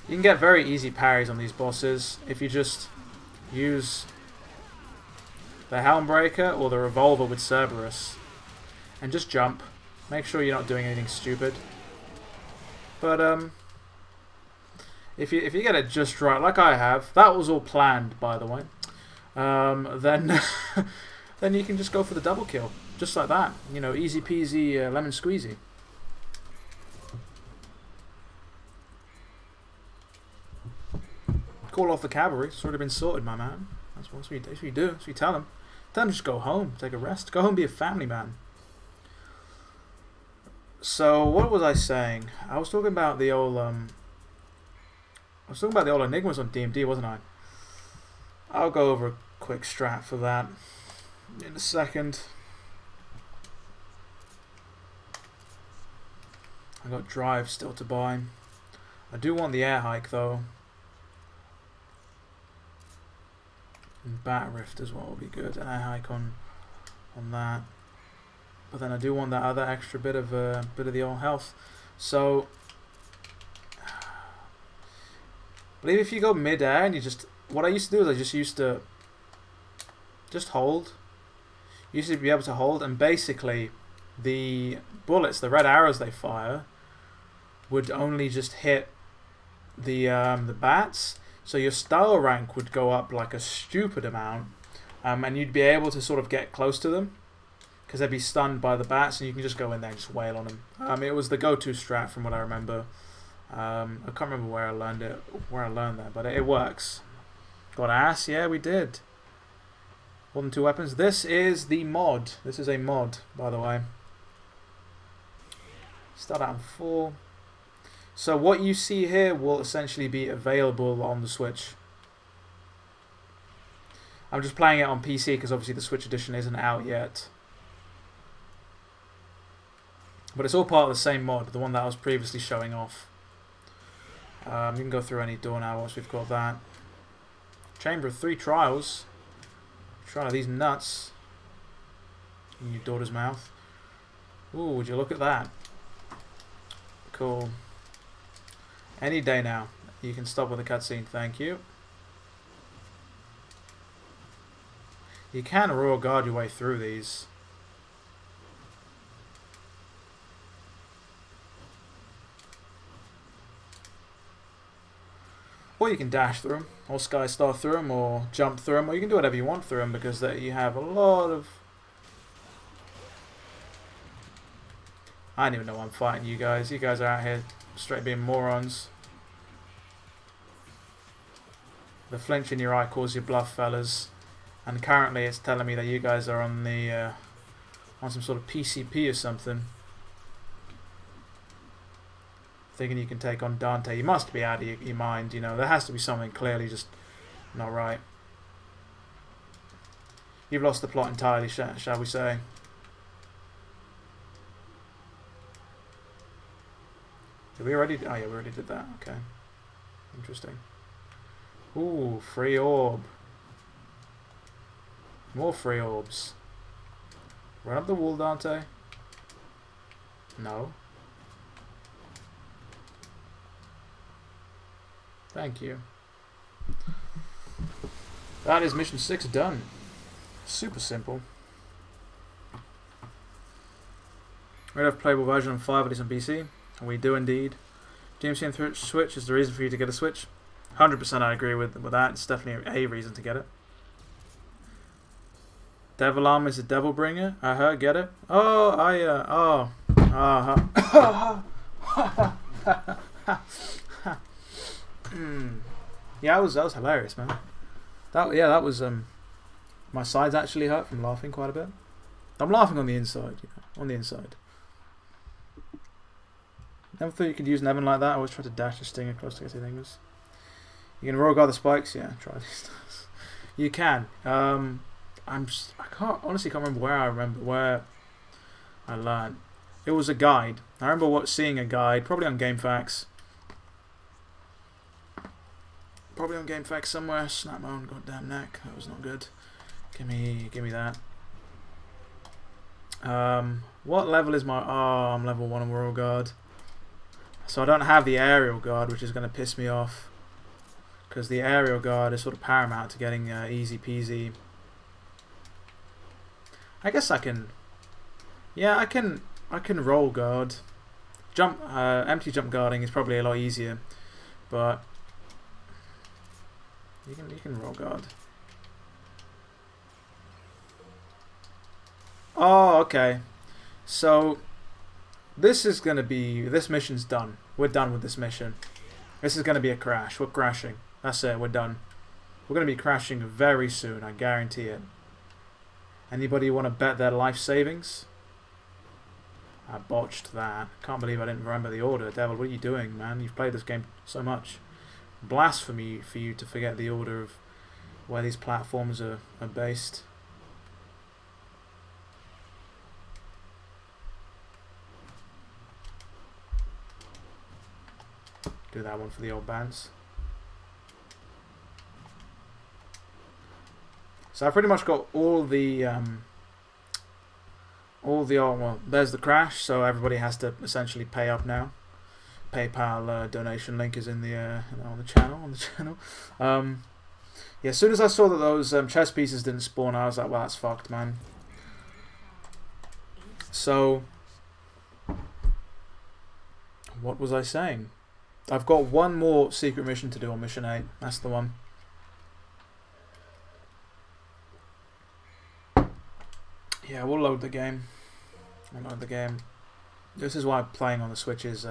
You can get very easy parries on these bosses if you just use the Helmbreaker or the Revolver with Cerberus and just jump. Make sure you're not doing anything stupid. But if you get it just right, like I have, that was all planned, by the way. Then then you can just go for the double kill, just like that. You know, easy peasy, lemon squeezy. Call off the cavalry. It's already been sorted, my man. That's what we do. That's what you do. That's what you tell them. Tell them to just go home, take a rest. Go home, be a family man. So what was I saying? I was talking about the old enigmas on DMD, wasn't I? I'll go over a quick strat for that in a second. I got drive still to buy. I do want the air hike though. And Bat Rift as well will be good. And I hike on that. But then I do want that other extra bit of the old health. So I believe if you go mid-air and you just, what I used to do is I just used to just hold. Used to be able to hold, and basically the bullets, the red arrows they fire, would only just hit the bats. So your style rank would go up like a stupid amount, and you'd be able to sort of get close to them because they'd be stunned by the bats, and you can just go in there and just wail on them. It was the go-to strat from what I remember. I can't remember where I learned that, but it works. Got ass? Yeah, we did. More than 2 weapons. This is the mod. This is a mod, by the way. Start out on 4. So what you see here will essentially be available on the Switch. I'm just playing it on PC because obviously the Switch edition isn't out yet. But it's all part of the same mod, the one that I was previously showing off. You can go through any door now once we've got that. Chamber of 3 trials. Try these nuts in your daughter's mouth. Ooh, would you look at that? Cool. Any day now. You can stop with a cutscene, thank you. You can royal guard your way through these. Or you can dash through them, or sky star through them, or jump through them, or you can do whatever you want through them because you have a lot of... I don't even know why I'm fighting you guys. You guys are out here straight being morons. The flinch in your eye calls you bluff, fellas. And currently it's telling me that you guys are on the on some sort of PCP or something. Thinking you can take on Dante. You must be out of your mind, you know. There has to be something clearly just not right. You've lost the plot entirely, shall we say. Did we already... Oh yeah, we already did that. Okay. Interesting. Ooh, free orb. More free orbs. Run up the wall, Dante. No. Thank you. That is mission 6 done. Super simple. We have a playable version on 5, at least on PC. And we do indeed. DMC3SE is the reason for you to get a Switch. 100% I agree with that. It's definitely a reason to get it. Devil Arm is a devil bringer. I heard, get it? Oh, yeah, that was hilarious, man. That was my sides actually hurt from laughing quite a bit. I'm laughing on the inside, you know, on the inside. Never thought you could use Nevin like that. I always try to dash the stinger close to get things. You can roll guard the spikes, yeah. Try these. You can. I honestly can't remember where I learned. It was a guide. I remember seeing a guide, probably on GameFAQs. Probably on GameFAQs somewhere. Snap my own goddamn neck. That was not good. Give me that. What level is my... Oh, I'm level 1 on Royal Guard. So I don't have the Aerial Guard, which is going to piss me off. Because the Aerial Guard is sort of paramount to getting easy peasy. I guess I can... Yeah, I can roll guard. Empty jump guarding is probably a lot easier. But... You can roll guard. Oh, okay. So this is going to be... This mission's done. We're done with this mission. This is going to be a crash. We're crashing. That's it. We're done. We're going to be crashing very soon. I guarantee it. Anybody want to bet their life savings? I botched that. Can't believe I didn't remember the order. Devil, what are you doing, man? You've played this game so much. Blasphemy for you to forget the order of where these platforms are based. Do that one for the old bands. So I pretty much got all the well, there's the crash, so everybody has to essentially pay up now. PayPal donation link is in the on the channel. Yeah, as soon as I saw that those chess pieces didn't spawn, I was like, well, that's fucked, man. So, what was I saying? I've got one more secret mission to do on mission 8. That's the one. Yeah, we'll load the game. This is why playing on the Switch is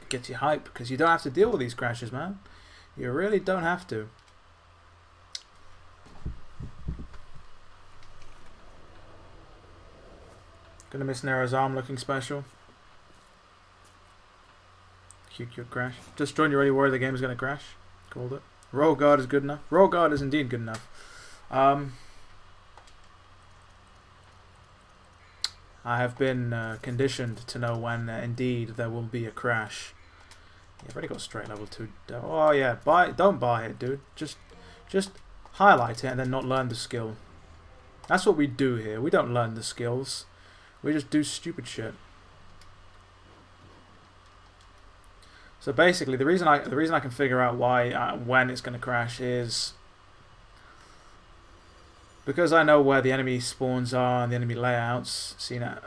gets you hype, because you don't have to deal with these crashes, man. You really don't have to. Gonna miss Nero's arm looking special. Cute crash. Just join, you already worried the game is gonna crash. Called it. Roll guard is good enough. Roll guard is indeed good enough. I have been conditioned to know when indeed there will be a crash. Yeah, I've already got straight level 2. Oh yeah, don't buy it, dude. Just highlight it and then not learn the skill. That's what we do here. We don't learn the skills. We just do stupid shit. So basically, the reason I can figure out why when it's going to crash is because I know where the enemy spawns are and the enemy layouts. See now,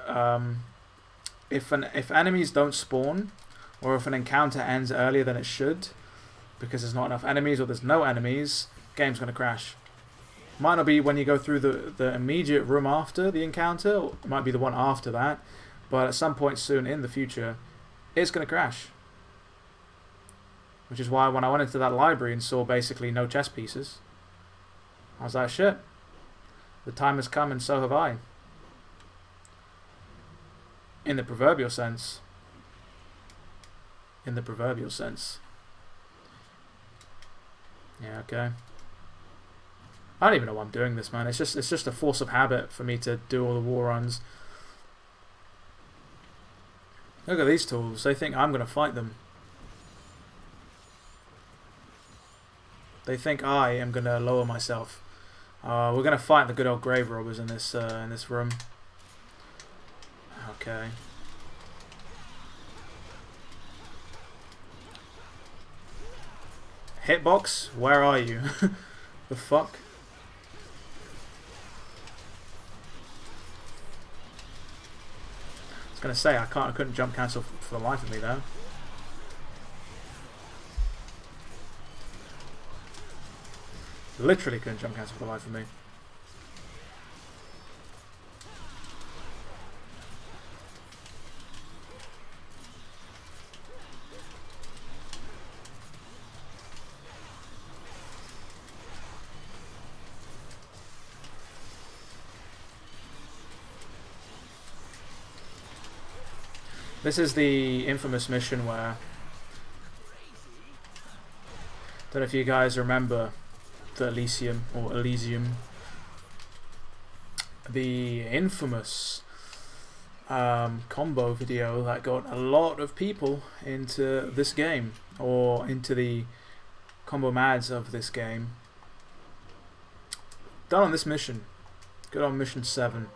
if enemies don't spawn, or if an encounter ends earlier than it should, because there's not enough enemies or there's no enemies, game's going to crash. Might not be when you go through the immediate room after the encounter, or it might be the one after that, but at some point soon in the future, it's going to crash. Which is why when I went into that library and saw basically no chess pieces, I was like, shit, the time has come and so have I. In the proverbial sense. In the proverbial sense. Yeah, okay. I don't even know why I'm doing this, man. It's just a force of habit for me to do all the war runs. Look at these tools. They think I'm going to fight them. They think I am going to lower myself. We're going to fight the good old grave robbers in this room. Okay. Hitbox, where are you? The fuck? I was gonna say I couldn't jump cancel for the life of me though. Literally couldn't jump cancel for the life of me. This is the infamous mission where, don't know if you guys remember the Elysium, the infamous combo video that got a lot of people into this game, or into the combo mads of this game. Done on this mission. Good on mission 7.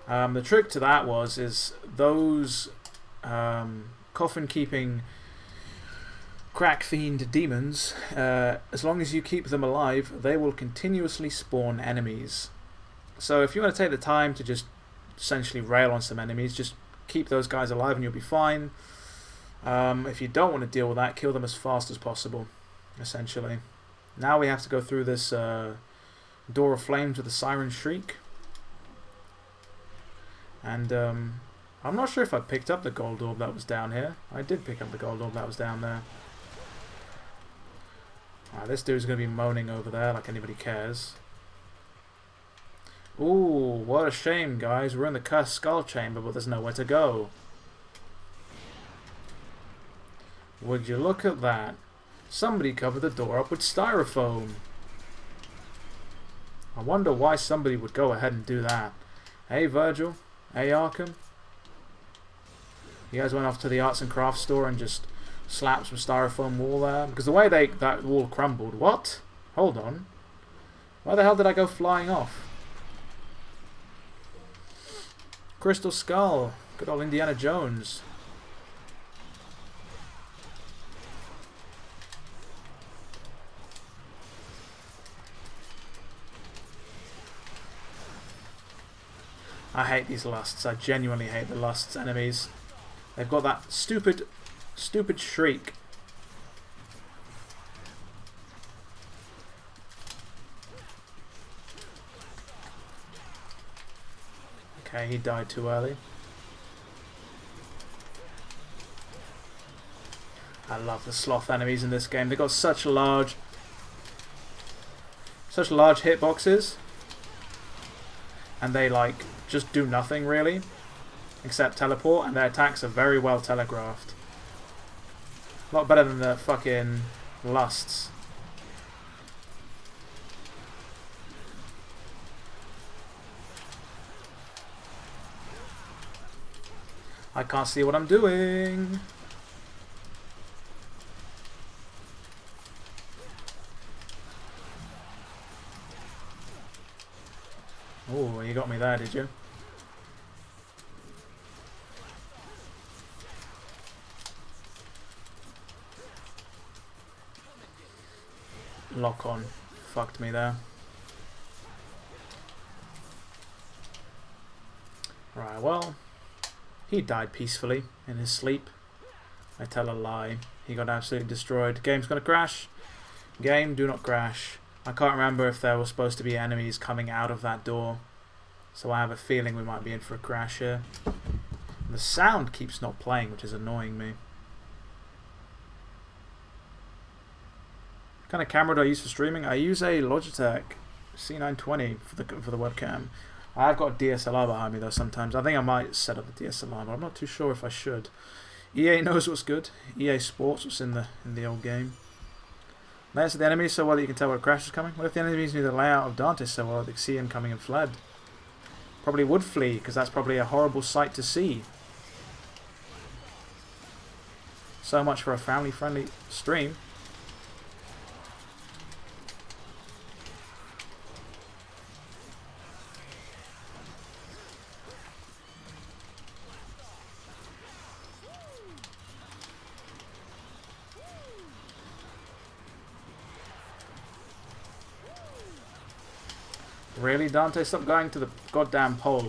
The trick to that is those coffin keeping crack fiend demons, as long as you keep them alive, they will continuously spawn enemies. So if you want to take the time to just essentially rail on some enemies, just keep those guys alive and you'll be fine. If you don't want to deal with that, kill them as fast as possible, essentially. Now we have to go through this door of flames with a siren shriek. And I'm not sure if I picked up the gold orb that was down here. I did pick up the gold orb that was down there. Alright, this dude's going to be moaning over there like anybody cares. Ooh, what a shame, guys. We're in the cursed skull chamber, but there's nowhere to go. Would you look at that? Somebody covered the door up with styrofoam. I wonder why somebody would go ahead and do that. Hey, Virgil. Hey, Arkham. You guys went off to the arts and crafts store and just slapped some styrofoam wall there? Because the way that wall crumbled... What? Hold on. Why the hell did I go flying off? Crystal Skull. Good old Indiana Jones. I hate these lusts. I genuinely hate the lusts enemies. They've got that stupid shriek. Okay, he died too early. I love the sloth enemies in this game. They've got such large hitboxes. And they like just do nothing really. Except teleport, and their attacks are very well telegraphed. A lot better than the fucking lusts. I can't see what I'm doing. Oh, you got me there, did you? Lock on. Fucked me there. Right, well, he died peacefully in his sleep. I tell a lie. He got absolutely destroyed. Game's gonna crash. Game, do not crash. I can't remember if there were supposed to be enemies coming out of that door. So I have a feeling we might be in for a crash here. The sound keeps not playing, which is annoying me. What kind of camera do I use for streaming? I use a Logitech C920 for the webcam. I have got a DSLR behind me though sometimes. I think I might set up the DSLR, but I'm not too sure if I should. EA knows what's good. EA Sports what's in the old game. Layouts of the enemies so well that you can tell where a crash is coming. What if the enemies knew the layout of Dante so well that they could see him coming and fled? Probably would flee, because that's probably a horrible sight to see. So much for a family-friendly stream. Really, Dante? Stop going to the goddamn pole.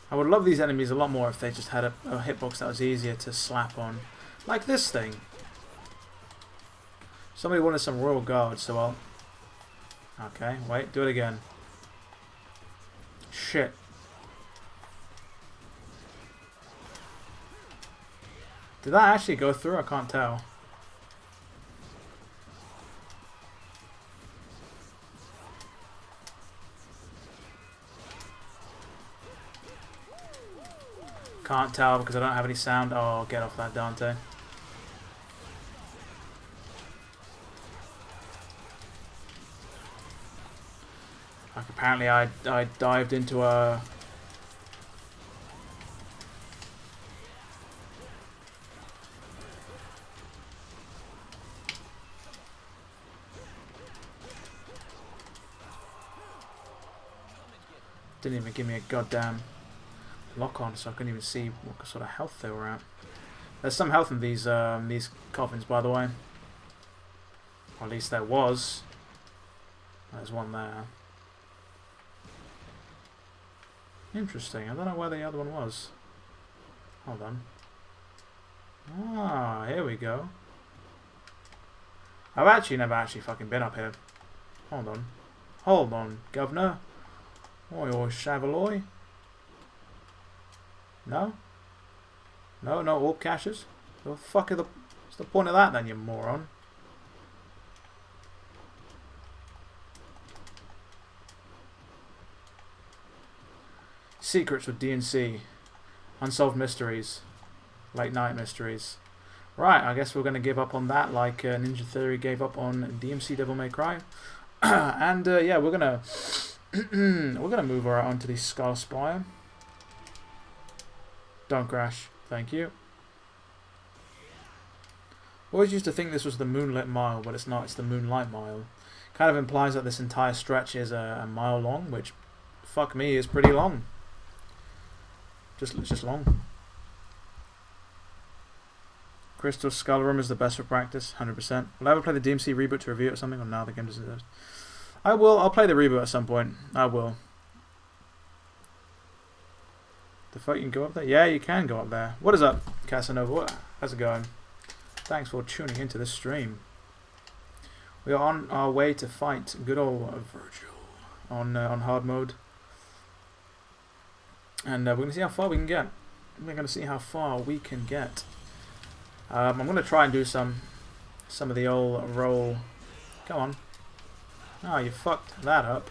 I would love these enemies a lot more if they just had a hitbox that was easier to slap on. Like this thing. Somebody wanted some Royal Guard, so I'll... Okay, wait, do it again. Shit. Did that actually go through? I can't tell. Can't tell because I don't have any sound. Oh, get off that, Dante. Like apparently I dived into a... Didn't even give me a goddamn lock on, so I couldn't even see what sort of health they were at. There's some health in these coffins, by the way. Or at least there was. There's one there. Interesting. I don't know where the other one was. Hold on. Ah, here we go. I've actually never fucking been up here. Hold on. Hold on, governor. Oi, oi, Chevaloy. No? No, no orb caches? The fuck what's the point of that then, you moron? Secrets with DMC. Unsolved mysteries. Late night mysteries. Right, I guess we're going to give up on that like Ninja Theory gave up on DMC Devil May Cry. And yeah, we're going to We're going to move her onto the Skull Spire. Don't crash. Thank you. Always used to think this was the Moonlit Mile, but it's not. It's the Moonlight Mile. Kind of implies that this entire stretch is a mile long, which, fuck me, is pretty long. It's just long. Crystal Skull Room is the best for practice, 100%. Will I ever play the DMC reboot to review it or something? Or no, the game doesn't exist. I will. I'll play the reboot at some point. I will. The fuck, you can go up there? Yeah, you can go up there. What is up, Casanova? How's it going? Thanks for tuning into this stream. We are on our way to fight good old Virgil on hard mode. And we're going to see how far we can get. We're going to see how far we can get. I'm going to try and do some of the old roll. Come on. Oh, you fucked that up.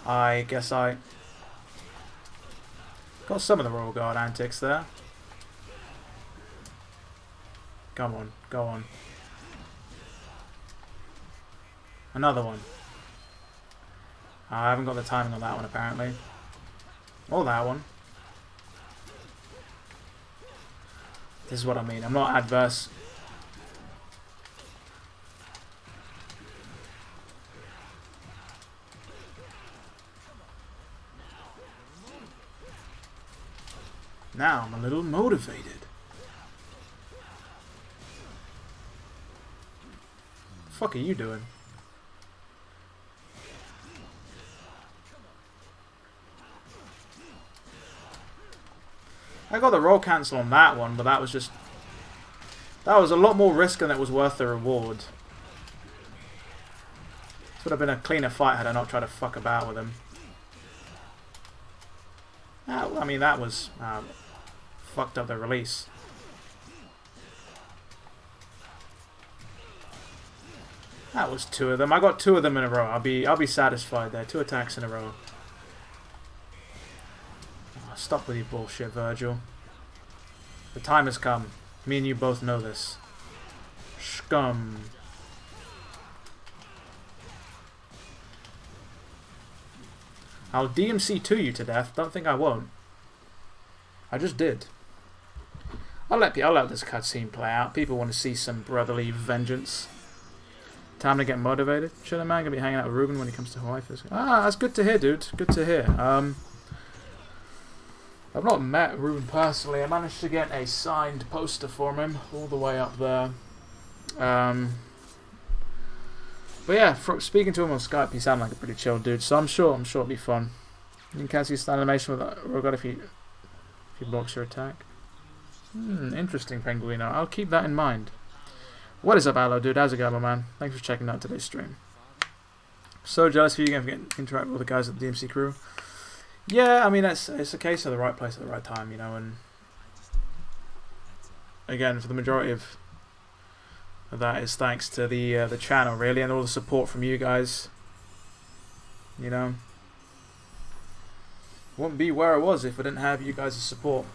I guess I got some of the Royal Guard antics there. Come on, go on. Another one. I haven't got the timing on that one apparently. Or that one. This is what I mean. I'm not adverse. Now I'm a little motivated. What the fuck are you doing? I got the roll cancel on that one, but that was just... that was a lot more risk than it was worth the reward. This would have been a cleaner fight had I not tried to fuck about with him. I mean, that was... fucked up the release. That was two of them. I got two of them in a row. I'll be satisfied there. 2 attacks in a row. Oh, stop with your bullshit, Virgil. The time has come. Me and you both know this. Scum. I'll DMC2 you to death. Don't think I won't. I just did. I'll let this cutscene play out. People want to see some brotherly vengeance. Time to get motivated. Sure, the man gonna be hanging out with Ruben when he comes to Hawaii for this. Ah, that's good to hear, dude. Good to hear. I've not met Ruben personally. I managed to get a signed poster from him all the way up there. But yeah, speaking to him on Skype, he sounded like a pretty chill dude. So I'm sure it'll be fun. You can cancel your stun animation with Rogod if he blocks your attack. Interesting, Penguino. I'll keep that in mind. What is up, Allo, dude? How's it going, my man? Thanks for checking out today's stream. So jealous for you getting to interact with the guys at the DMC crew. Yeah, I mean, it's a case of the right place at the right time, you know, and again, for the majority of that is thanks to the channel, really, and all the support from you guys. You know, wouldn't be where I was if I didn't have you guys' support,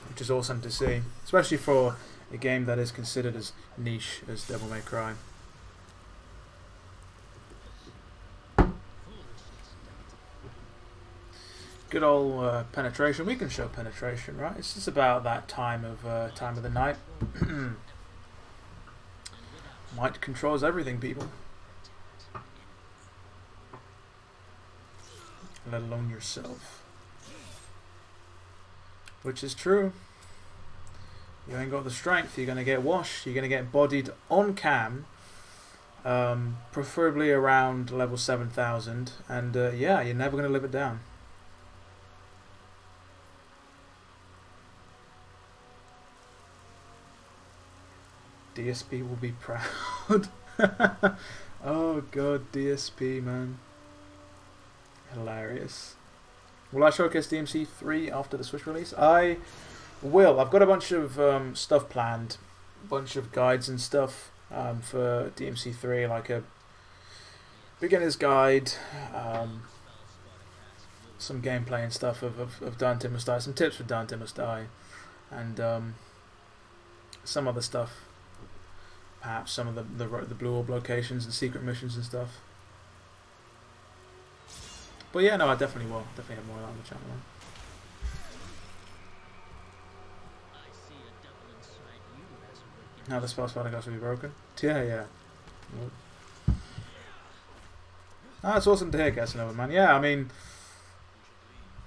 which is awesome to see, especially for a game that is considered as niche as Devil May Cry. Good old penetration. We can show penetration, right? It's just about that time of the night. Might controls everything, people. Let alone yourself. Which is true. You ain't got the strength, you're going to get washed, you're going to get bodied on cam, preferably around level 7,000, and yeah, you're never going to live it down. DSP will be proud. Oh god, DSP, man. Hilarious. Will I showcase DMC3 after the Switch release? I will. I've got a bunch of stuff planned. A bunch of guides and stuff for DMC3, like a beginner's guide, some gameplay and stuff of Dante Must Die, some tips for Dante Must Die, and some other stuff perhaps some of the blue orb locations and secret missions and stuff. But yeah, no, I definitely will. Definitely have more of that on the channel. Now the spell spider guys will be broken. Yeah, yeah. Ah, it's awesome to hear, Casanova, man. Yeah, I mean,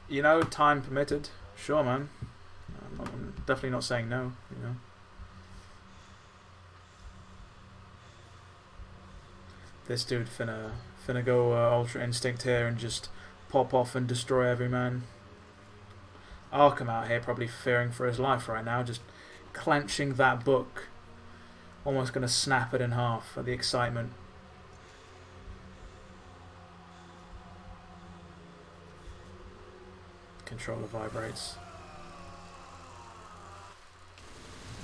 you know, time permitted. Sure, man. I'm definitely not saying no, you know. This dude finna go Ultra Instinct here and just pop off and destroy every man. I'll come out here probably fearing for his life right now, just clenching that book. Almost gonna snap it in half for the excitement. Controller vibrates.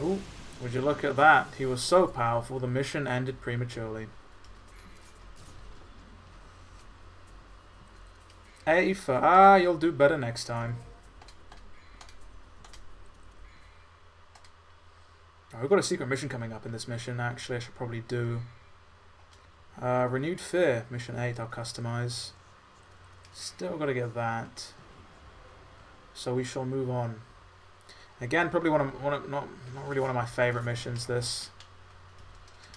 Ooh, would you look at that? He was so powerful, the mission ended prematurely. Aoife, you'll do better next time. Oh, we've got a secret mission coming up in this mission, actually. I should probably do. Renewed Fear, mission 8, I'll customize. Still got to get that. So we shall move on. Again, probably not really one of my favourite missions, this.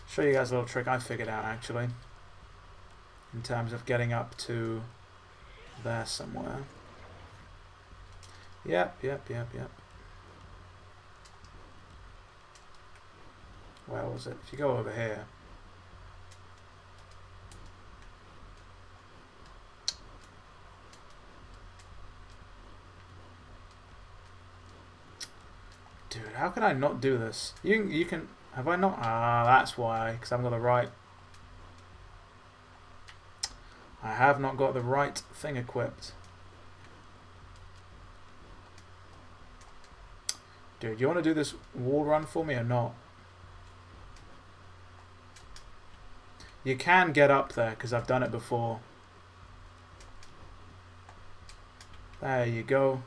Show you guys a little trick I figured out, actually. In terms of getting up to there somewhere. Yep. Where was it? If you go over here. Dude, how can I not do this? You can... Have I not? Ah, that's why. Because I haven't got the right... I have not got the right thing equipped. Dude, you want to do this wall run for me or not? You can get up there because I've done it before. There you go.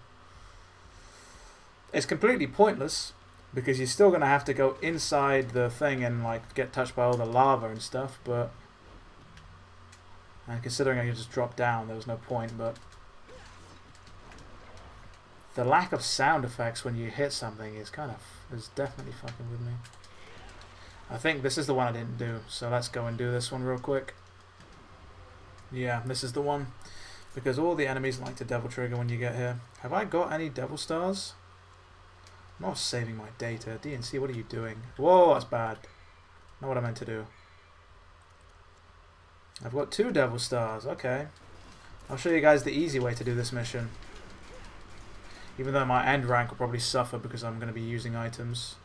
It's completely pointless because you're still going to have to go inside the thing and like get touched by all the lava and stuff, but... And considering I could just drop down, there was no point, but... The lack of sound effects when you hit something is definitely fucking with me. I think this is the one I didn't do, so let's go and do this one real quick. Yeah, this is the one. Because all the enemies like to devil trigger when you get here. Have I got any devil stars? I'm not saving my data. DNC, what are you doing? Whoa, that's bad. Not what I meant to do. I've got 2 devil stars, okay. I'll show you guys the easy way to do this mission. Even though my end rank will probably suffer because I'm going to be using items.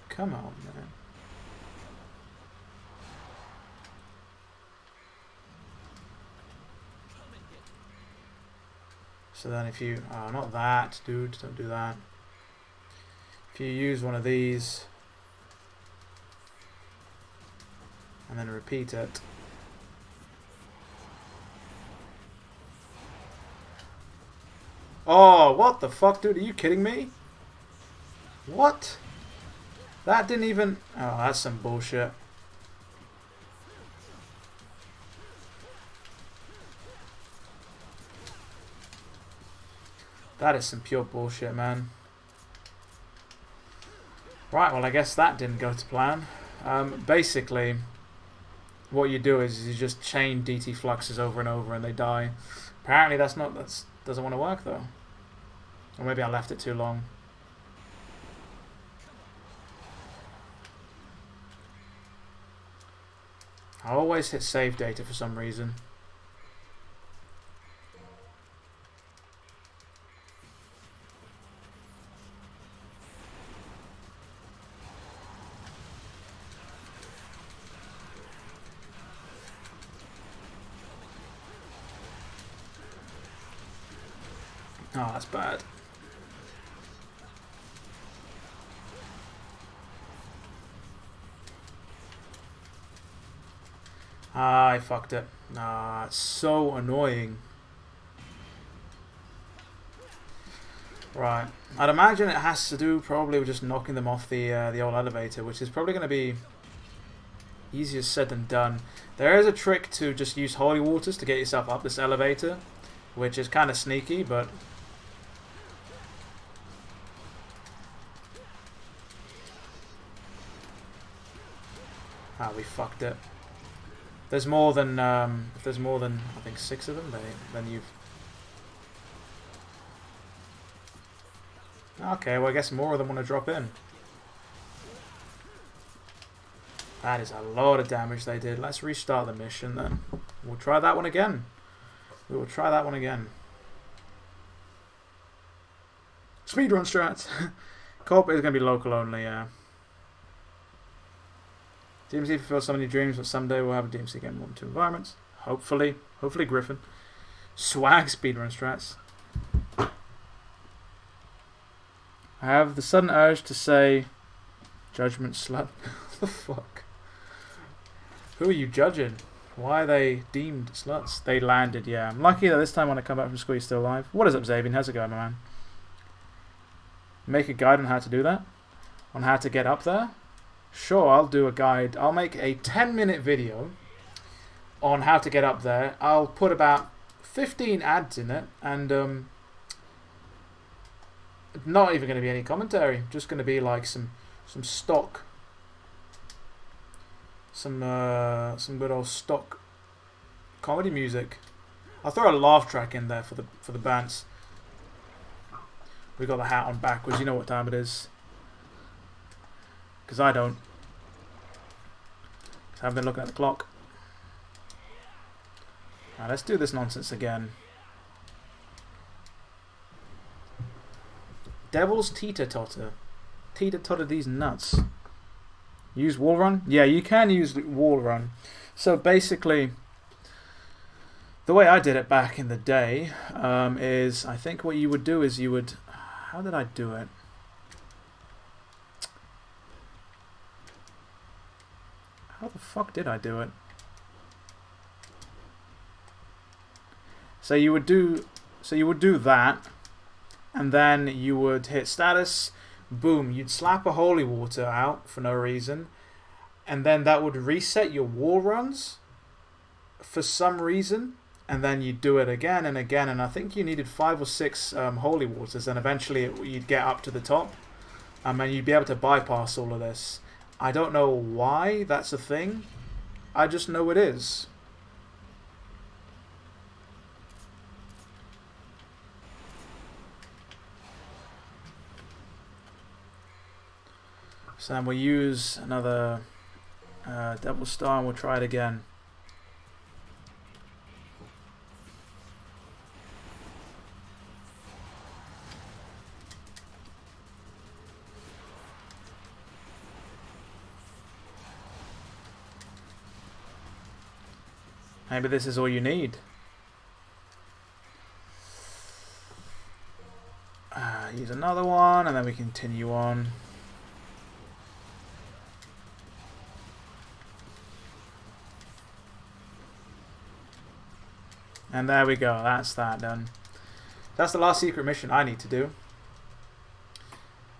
Come on, man. So then if you... Oh, not that, dude. Don't do that. If you use one of these... And then repeat it... Oh, what the fuck, dude? Are you kidding me? What? That didn't even... Oh, that's some bullshit. That is some pure bullshit, man. Right, well, I guess that didn't go to plan. Basically, what you do is you just chain DT fluxes over and over and they die. Apparently that's doesn't want to work, though. Or maybe I left it too long. I always hit save data for some reason. Oh, that's bad. Ah, I fucked it. Ah, it's so annoying. Right. I'd imagine it has to do probably with just knocking them off the old elevator, which is probably going to be easier said than done. There is a trick to just use holy waters to get yourself up this elevator, which is kind of sneaky, but we fucked it. There's more than if there's more than I think 6 of them, then you've. Okay, well I guess more of them want to drop in. That is a lot of damage they did. Let's restart the mission then. We'll try that one again. We will try that one again. Speedrun strats. Co-op is going to be local only, yeah. DMC fulfills so many dreams, but someday we'll have a DMC game in 1 or 2 environments. Hopefully. Hopefully Griffin. Swag speedrun strats. I have the sudden urge to say judgment slut. What the fuck? Who are you judging? Why are they deemed sluts? They landed, yeah. I'm lucky that this time when I come back from school you're still alive. What is up, Xavier? How's it going, my man? Make a guide on how to do that? On how to get up there? Sure, I'll do a guide. I'll make a 10-minute video on how to get up there. I'll put about 15 ads in it, and not even going to be any commentary. Just going to be like some stock, some good old stock comedy music. I'll throw a laugh track in there for the bands. We got the hat on backwards. You know what time it is. Because I don't. I haven't been looking at the clock. Now let's do this nonsense again. Devil's teeter-totter. Teeter-totter these nuts. Use wall run? Yeah, you can use wall run. So basically, the way I did it back in the day is, I think what you would do is you would... How did I do it? How the fuck did I do it? So you would do that, and then you would hit status, boom, you'd slap a holy water out for no reason, and then that would reset your wall runs for some reason, and then you'd do it again and again, and I think you needed 5 or 6 holy waters, and eventually you'd get up to the top, and you'd be able to bypass all of this. I don't know why that's a thing. I just know it is. So then we'll use another Devil Star and we'll try it again. Maybe this is all you need. Use another one and then we continue on. And there we go, that's that done. That's the last secret mission I need to do.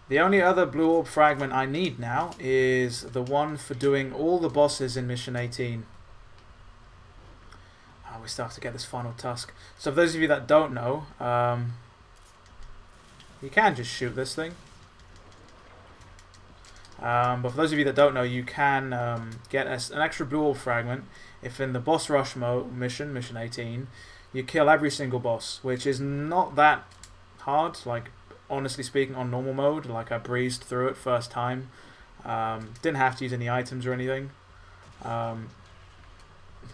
The only other blue orb fragment I need now is the one for doing all the bosses in mission 18. We still have to get this final task. So for those of you that don't know, you can just shoot this thing. But for those of you that don't know, you can get an extra blue orb fragment if in the boss rush mission 18, you kill every single boss, which is not that hard. Like, honestly speaking, on normal mode, like I breezed through it first time. Didn't have to use any items or anything.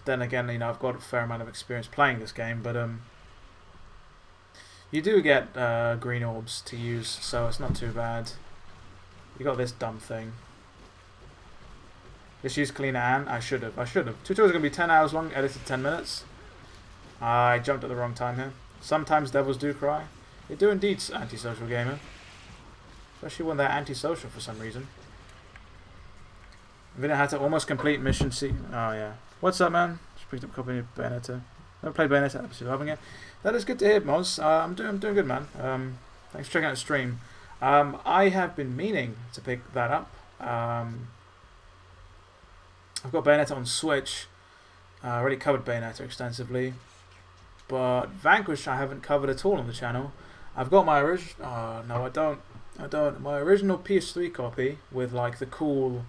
Then again, you know, I've got a fair amount of experience playing this game, but you do get green orbs to use, so it's not too bad. You got this dumb thing. Just use cleaner and I should have. Tutorials are going to be 10 hours long, edited 10 minutes. I jumped at the wrong time here. Sometimes devils do cry. They do indeed, antisocial gamer. Especially when they're antisocial for some reason. Vina had to almost complete mission C. Oh yeah. What's up, man? Just picked up a copy of Bayonetta. Never played Bayonetta, absolutely loving it. That is good to hear, Moz. I'm doing good, man. Thanks for checking out the stream. I have been meaning to pick that up. I've got Bayonetta on Switch. I already covered Bayonetta extensively. But Vanquish I haven't covered at all on the channel. I've got my original... Oh, no, I don't. My original PS3 copy with like the cool...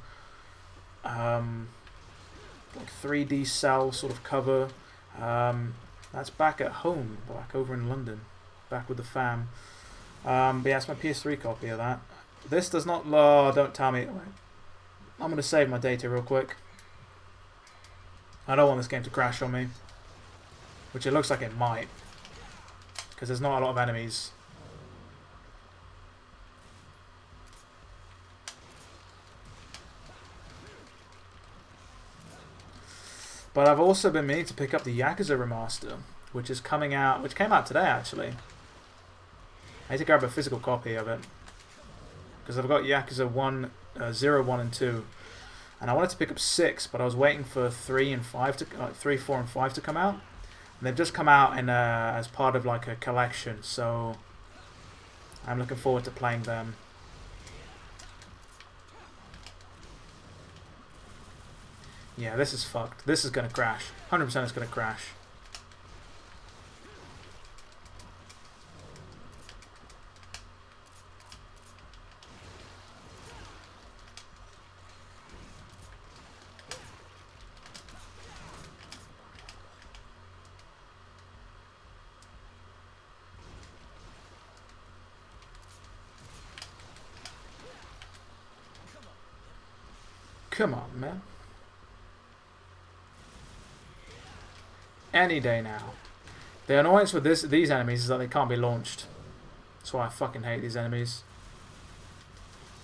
like 3D cell sort of cover. That's back at home, back over in London. Back with the fam. But yeah, it's my PS3 copy of that. This does not... Oh, don't tell me. I'm going to save my data real quick. I don't want this game to crash on me. Which it looks like it might. Because there's not a lot of enemies. But I've also been meaning to pick up the Yakuza remaster, which is coming out, which came out today actually. I need to grab a physical copy of it because I've got Yakuza 0, 1, and 2, and I wanted to pick up 6, but I was waiting for 3 and 5 to 3, 4, and 5 to come out, and they've just come out in as part of like a collection. So I'm looking forward to playing them. Yeah, this is fucked. This is gonna crash. 100% it's gonna crash. Come on, man. Any day now. The annoyance with these enemies is that they can't be launched. That's why I fucking hate these enemies.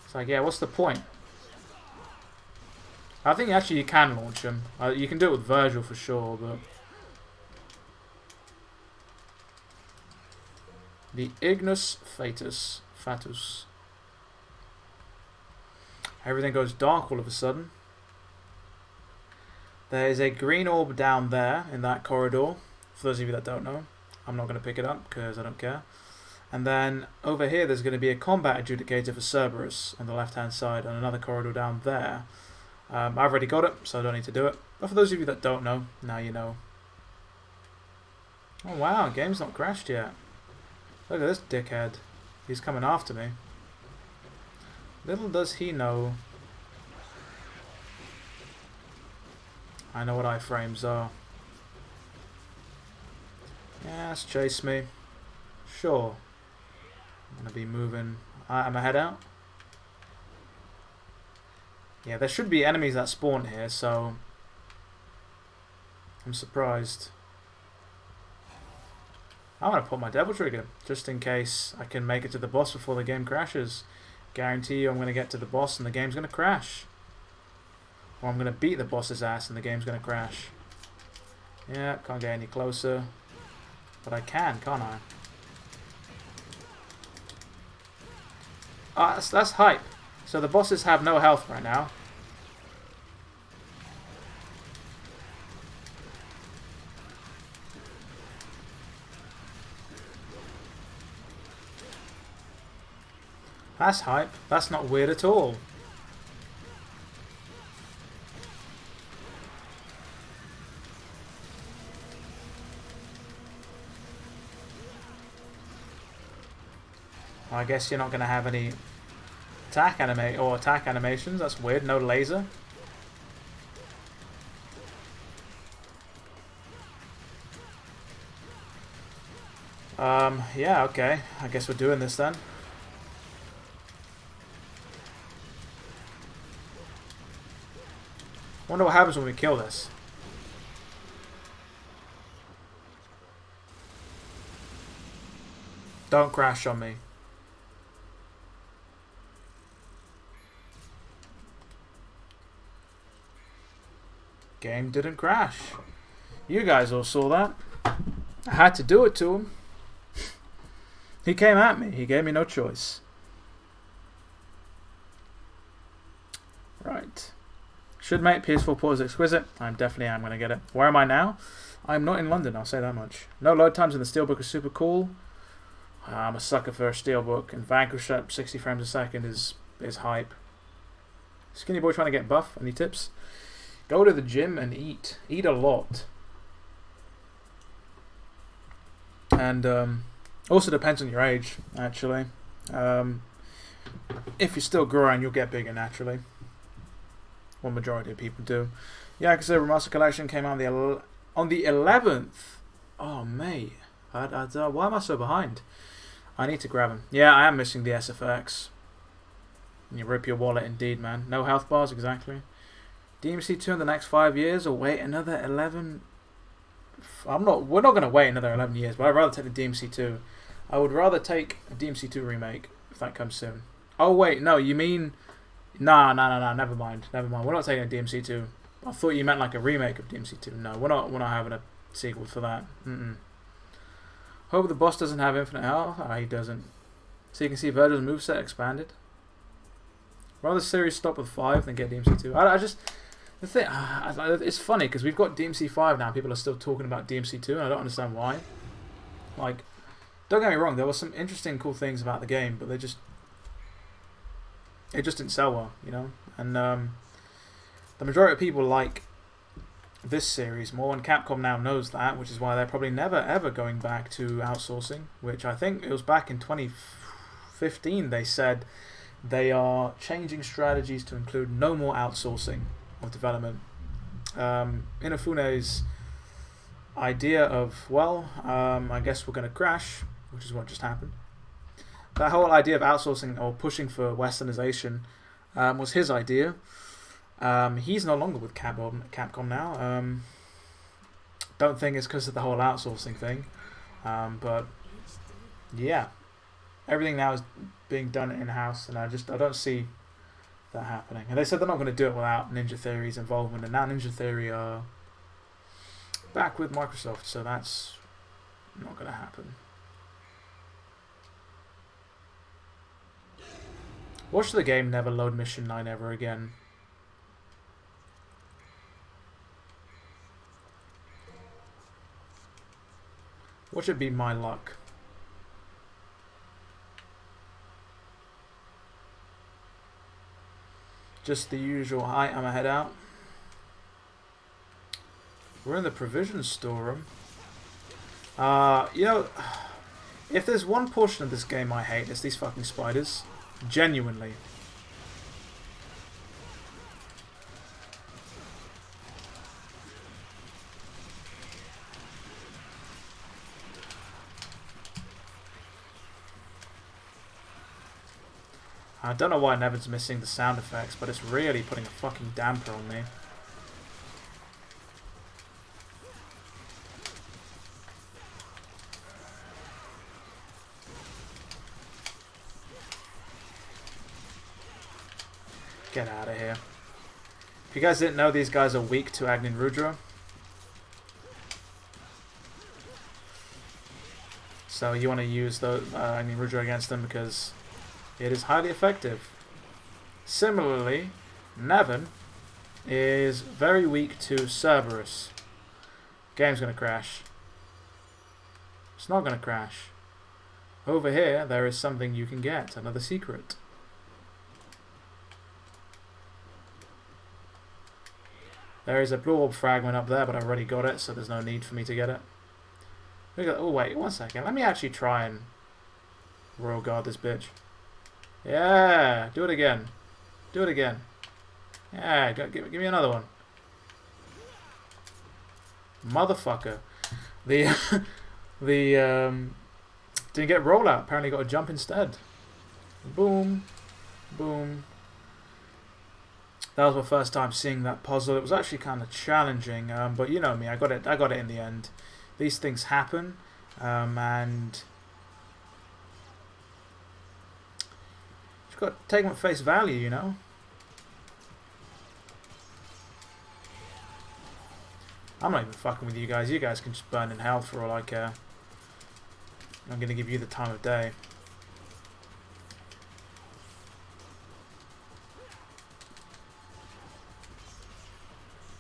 It's like, yeah, what's the point? I think actually you can launch them. You can do it with Virgil for sure, but... The Ignis Fatus. Everything goes dark all of a sudden. There is a green orb down there in that corridor. For those of you that don't know, I'm not going to pick it up because I don't care. And then over here there's going to be a combat adjudicator for Cerberus on the left hand side and another corridor down there. I've already got it, so I don't need to do it. But for those of you that don't know, now you know. Oh wow, game's not crashed yet. Look at this dickhead. He's coming after me. Little does he know. I know what iframes are. Yes, chase me. Sure. I'm going to be moving. Am I head out? Yeah, there should be enemies that spawn here, so... I'm surprised. I'm going to put my Devil Trigger, just in case I can make it to the boss before the game crashes. Guarantee you I'm going to get to the boss and the game's going to crash. Or I'm going to beat the boss's ass and the game's going to crash. Yeah, can't get any closer. But I can, can't I? Ah, that's hype. So the bosses have no health right now. That's hype. That's not weird at all. I guess you're not going to have any attack animations. That's weird. No laser. Yeah, okay. I guess we're doing this then. Wonder what happens when we kill this. Don't crash on me. Game didn't crash. You guys all saw that. I had to do it to him. He came at me. He gave me no choice. Right. Should make PS4 pause exquisite. I definitely am going to get it. Where am I now? I'm not in London, I'll say that much. No load times in the Steelbook are super cool. I'm a sucker for a steelbook, and Vanquish at 60 frames a second is hype. Skinny boy trying to get buff. Any tips? Go to the gym and eat. Eat a lot. And also depends on your age, actually. If you're still growing, you'll get bigger naturally. Well, majority of people do. Yeah, because the Remaster Collection came out on the 11th. Oh, mate. Why am I so behind? I need to grab him. Yeah, I am missing the SFX. You rip your wallet indeed, man. No health bars, exactly. DMC2 in the next 5 years, or wait another 11... We're not going to wait another 11 years, but I'd rather take the DMC2. I would rather take a DMC2 remake, if that comes soon. Oh, wait, no, you mean... Nah, never mind. We're not taking a DMC2. I thought you meant like a remake of DMC2. No, we're not having a sequel for that. Hope the boss doesn't have infinite health. He doesn't. So you can see Virgil's moveset expanded. Rather series stop with 5 than get DMC2. I just... The thing... it's funny, because we've got DMC5 now. People are still talking about DMC2, and I don't understand why. Like, don't get me wrong, there were some interesting, cool things about the game, but it just didn't sell well, you know? And the majority of people like this series more, and Capcom now knows that, which is why they're probably never ever going back to outsourcing, which I think it was back in 2015 they said they are changing strategies to include no more outsourcing of development. Inafune's idea of, well, I guess we're going to crash, which is what just happened. That whole idea of outsourcing or pushing for westernization was his idea. He's no longer with Capcom now. Don't think it's because of the whole outsourcing thing. But yeah, everything now is being done in-house, and I don't see that happening. And they said they're not going to do it without Ninja Theory's involvement, and now Ninja Theory are back with Microsoft, so that's not going to happen. Watch the game never load Mission 9 ever again. Watch it be my luck. Just the usual, hi, I'm a head out. We're in the provision storeroom. You know, if there's one portion of this game I hate, it's these fucking spiders. Genuinely. I don't know why Nevin's missing the sound effects, but it's really putting a fucking damper on me. Get out of here. If you guys didn't know, these guys are weak to Agnin Rudra. So you want to use the Agnin Rudra against them because it is highly effective. Similarly, Nevin is very weak to Cerberus. Game's going to crash. It's not going to crash. Over here, there is something you can get. Another secret. There is a blue orb fragment up there, but I've already got it, so there's no need for me to get it. Oh, wait, 1 second. Let me actually try and Royal Guard this bitch. Yeah, do it again. Do it again. Yeah, give me another one. Motherfucker. Didn't get rollout. Apparently got a jump instead. Boom. Boom. That was my first time seeing that puzzle. It was actually kind of challenging, but you know me, I got it in the end. These things happen, and you've got to take them at face value, you know. I'm not even fucking with you guys. You guys can just burn in hell for all I care. I'm going to give you the time of day.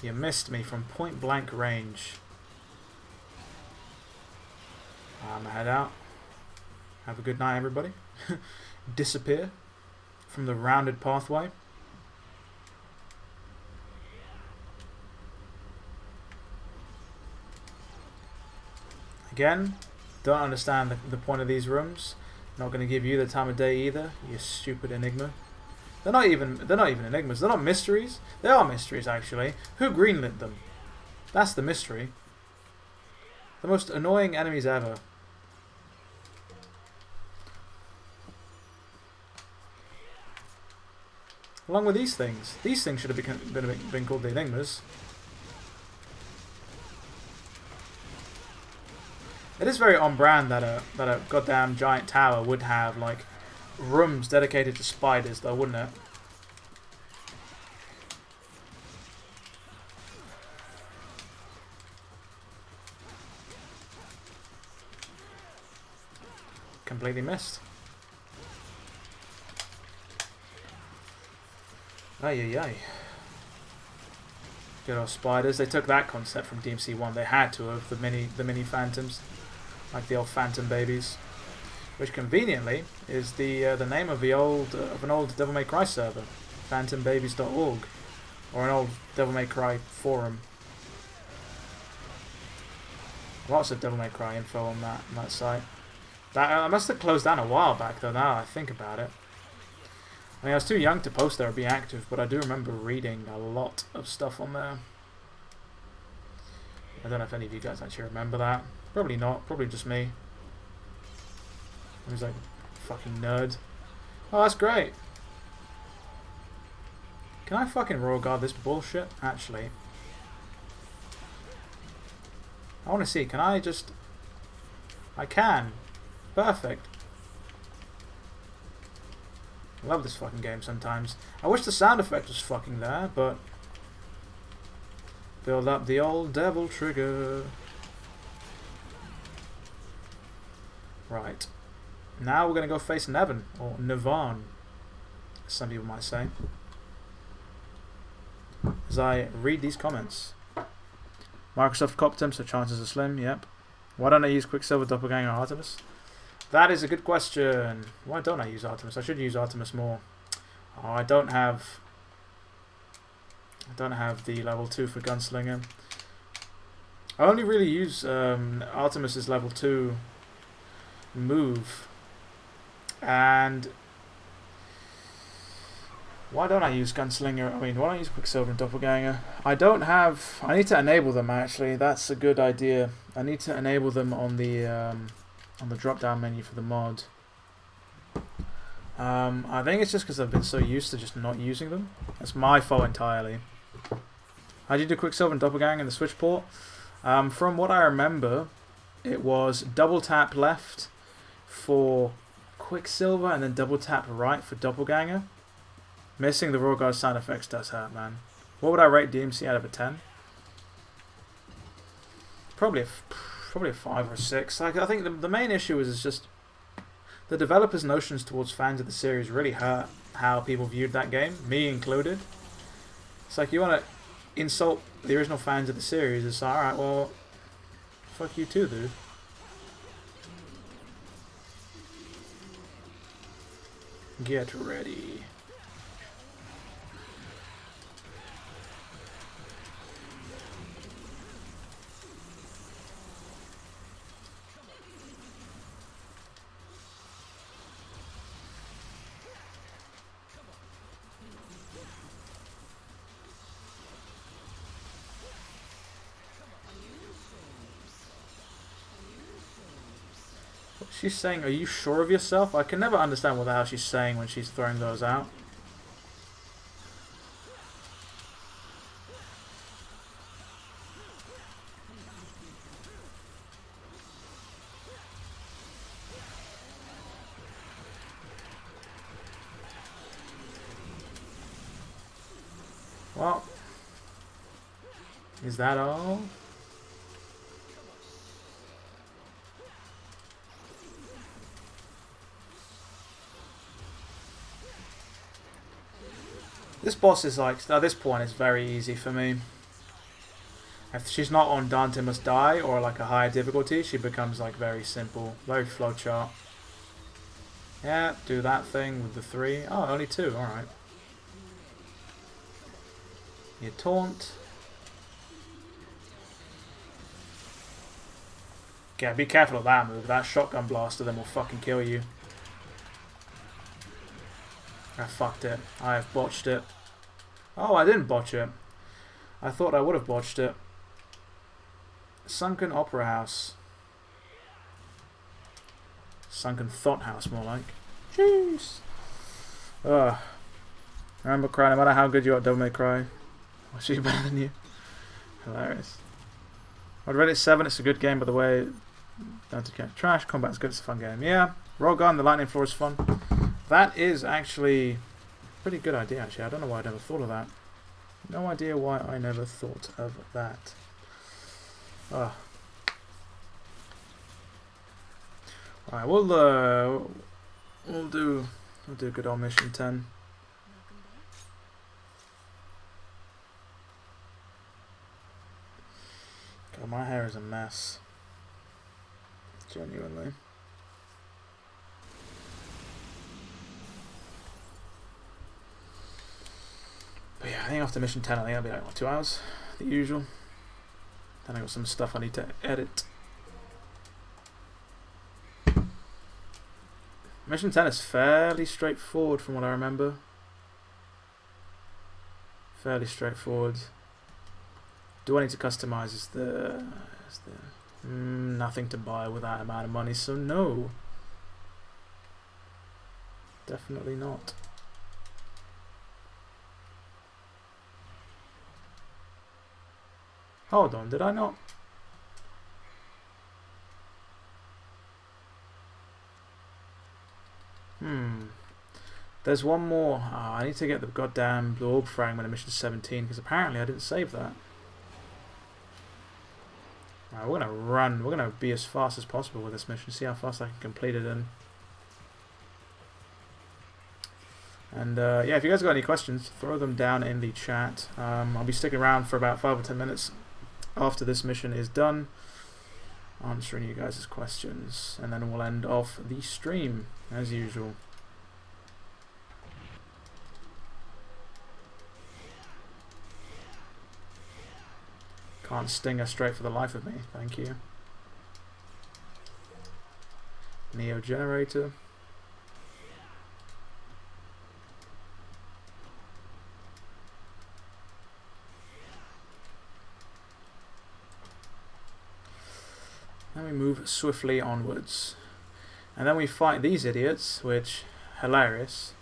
You missed me from point blank range. I'm gonna head out. Have a good night, everybody. Disappear from the rounded pathway. Again, don't understand the point of these rooms. Not going to give you the time of day either, you stupid enigma. They're not even enigmas. They're not mysteries. They are mysteries, actually. Who greenlit them? That's the mystery. The most annoying enemies ever. Along with these things. These things should have been called the enigmas. It is very on brand that a goddamn giant tower would have like rooms dedicated to spiders, though, wouldn't it? Completely missed. Ay ay ay. Good old spiders. They took that concept from DMC1. They had to have the mini phantoms, like the old phantom babies, which conveniently is the name of an old Devil May Cry server, phantombabies.org, or an old Devil May Cry forum. Lots of Devil May Cry info on that site. That must have closed down a while back, though. Now I think about it. I mean, I was too young to post there or be active, but I do remember reading a lot of stuff on there. I don't know if any of you guys actually remember that. Probably not. Probably just me. I was like, fucking nerd. Oh, that's great. Can I fucking royal guard this bullshit? Actually. I want to see. Can I just... I can. Perfect. I love this fucking game sometimes. I wish the sound effect was fucking there, but... Build up the old devil trigger. Right. Now we're going to go face Nevin, or Nevan, as some people might say. As I read these comments. Microsoft copped him, so chances are slim, yep. Why don't I use Quicksilver, Doppelganger, Artemis? That is a good question. Why don't I use Artemis? I should use Artemis more. Oh, I don't have the level 2 for Gunslinger. I only really use Artemis's level 2 move. And why don't I use Gunslinger? I mean, why don't I use Quicksilver and Doppelganger? I need to enable them, actually. That's a good idea. I need to enable them on the drop-down menu for the mod. I think it's just because I've been so used to just not using them. That's my fault entirely. How do you do Quicksilver and Doppelganger in the Switch port? From what I remember, it was double tap left for Quicksilver and then double tap right for Doppelganger. Missing the Royal Guard sound effects does hurt, man. What would I rate DMC out of a 10? Probably a 5 or a 6. Like, I think the main issue is just the developers' notions towards fans of the series really hurt how people viewed that game, me included. It's like, you want to insult the original fans of the series, it's like, alright, well, fuck you too, dude. Get ready. She's saying, are you sure of yourself? I can never understand what the hell she's saying when she's throwing those out. Well, is that all? This boss is like, at this point, it's very easy for me. If she's not on Dante Must Die or like a higher difficulty, she becomes like very simple, very flowchart. Yeah, do that thing with the 3. Oh, only 2, alright. You taunt. Yeah, be careful of that move. That shotgun blaster then will fucking kill you. I fucked it. I have botched it. Oh, I didn't botch it. I thought I would have botched it. Sunken Opera House. Sunken Thought House, more like. Jeez. Ugh. Remember, Cry, no matter how good you are at Devil May Cry, I'll shoot better than you. Hilarious. I'd rate it 7. It's a good game, by the way. Don't take care. Trash. Combat's good. It's a fun game. Yeah. Roll Gun, the lightning floor is fun. That is actually a pretty good idea, actually. I don't know why I never thought of that. No idea why I never thought of that. Ugh. Alright, we'll do good old mission 10. God, my hair is a mess. Genuinely. But yeah, I think after mission 10, I think that'll be like, what, 2 hours? The usual. Then I got some stuff I need to edit. Mission 10 is fairly straightforward from what I remember. Fairly straightforward. Do I need to customize? Is the nothing to buy with that amount of money, so no. Definitely not. Hold on, did I not? There's one more. Oh, I need to get the goddamn orb fragment in mission 17 because apparently I didn't save that. Right, we're gonna run. We're gonna be as fast as possible with this mission. See how fast I can complete it in. And yeah, if you guys got any questions, throw them down in the chat. I'll be sticking around for about 5 or 10 minutes after this mission is done, answering you guys' questions, and then we'll end off the stream as usual. Can't sting her straight for the life of me, thank you. Neo generator. Then we move swiftly onwards. And then we fight these idiots, which, hilarious.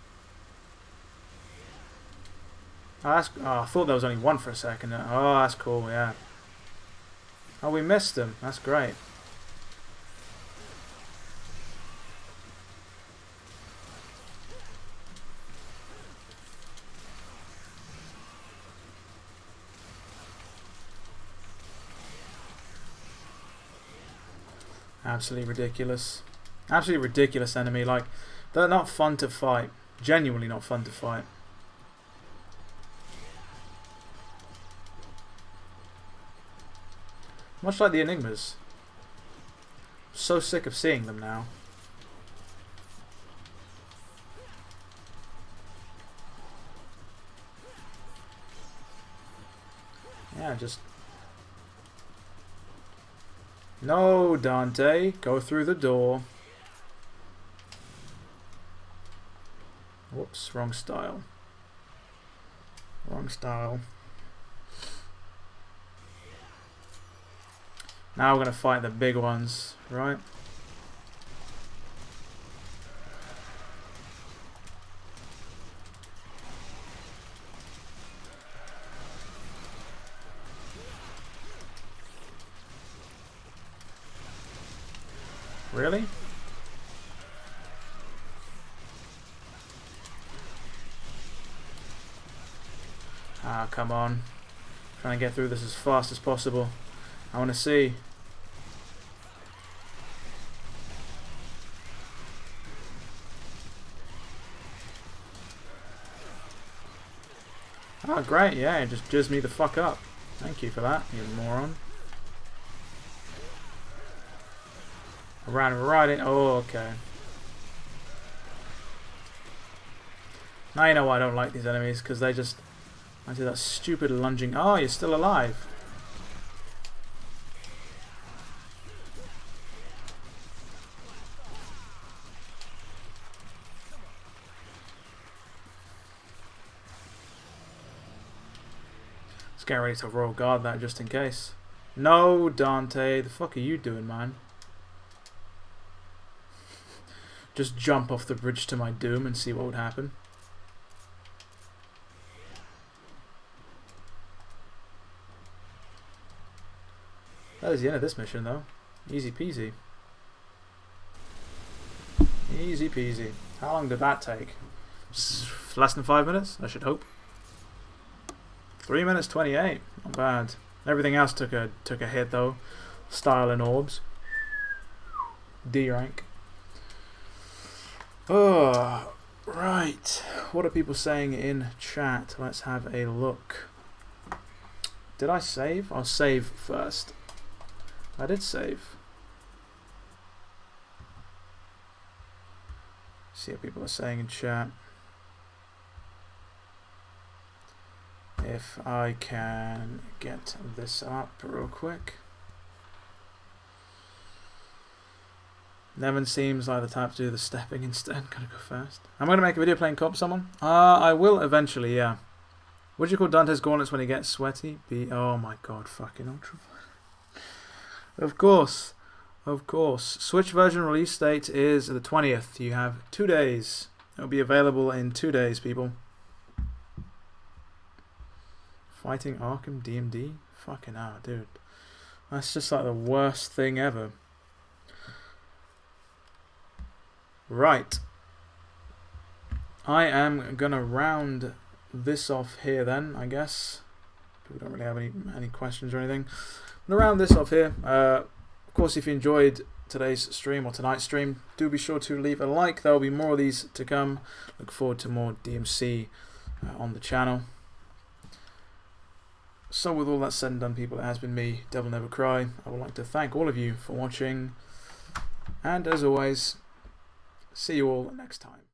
Oh, I thought there was only one for a second. Oh, that's cool, yeah. Oh, we missed them. That's great. Absolutely ridiculous. Absolutely ridiculous enemy. Like, they're not fun to fight. Genuinely not fun to fight. Much like the Enigmas. So sick of seeing them now. Yeah, just... No, Dante. Go through the door. Whoops, wrong style. Wrong style. Now we're going to fight the big ones, right? Really? Ah, come on. Trying to get through this as fast as possible. I want to see. Oh, great, yeah, it just jizzed me the fuck up. Thank you for that, you moron. I ran right in. Oh, okay. Now you know why I don't like these enemies, because they just... I do that stupid lunging... Oh, you're still alive. Let's get ready to royal guard that just in case. No, Dante. The fuck are you doing, man? Just jump off the bridge to my doom and see what would happen. That is the end of this mission, though. Easy peasy. Easy peasy. How long did that take? Less than 5 minutes, I should hope. 3 minutes 28. Not bad. Everything else took a hit though. Style and orbs. D rank. Oh, right. What are people saying in chat? Let's have a look. Did I save? I'll save first. I did save. See what people are saying in chat. If I can get this up real quick. Nevin seems like the type to do the stepping instead. Gotta go fast. I'm gonna make a video playing cop someone. I will eventually, yeah. What do you call Dante's gauntlets when he gets sweaty? Oh my god, fucking ultra. Of course. Of course. Switch version release date is the 20th. You have 2 days. It'll be available in 2 days, people. Fighting Arkham DMD? Fucking hell, dude. That's just like the worst thing ever. Right. I am gonna round this off here then, I guess. We don't really have any questions or anything. I'm gonna round this off here. Of course, if you enjoyed today's stream or tonight's stream, do be sure to leave a like. There will be more of these to come. Look forward to more DMC on the channel. So with all that said and done, people, it has been me, Devil Never Cry. I would like to thank all of you for watching. And as always, see you all next time.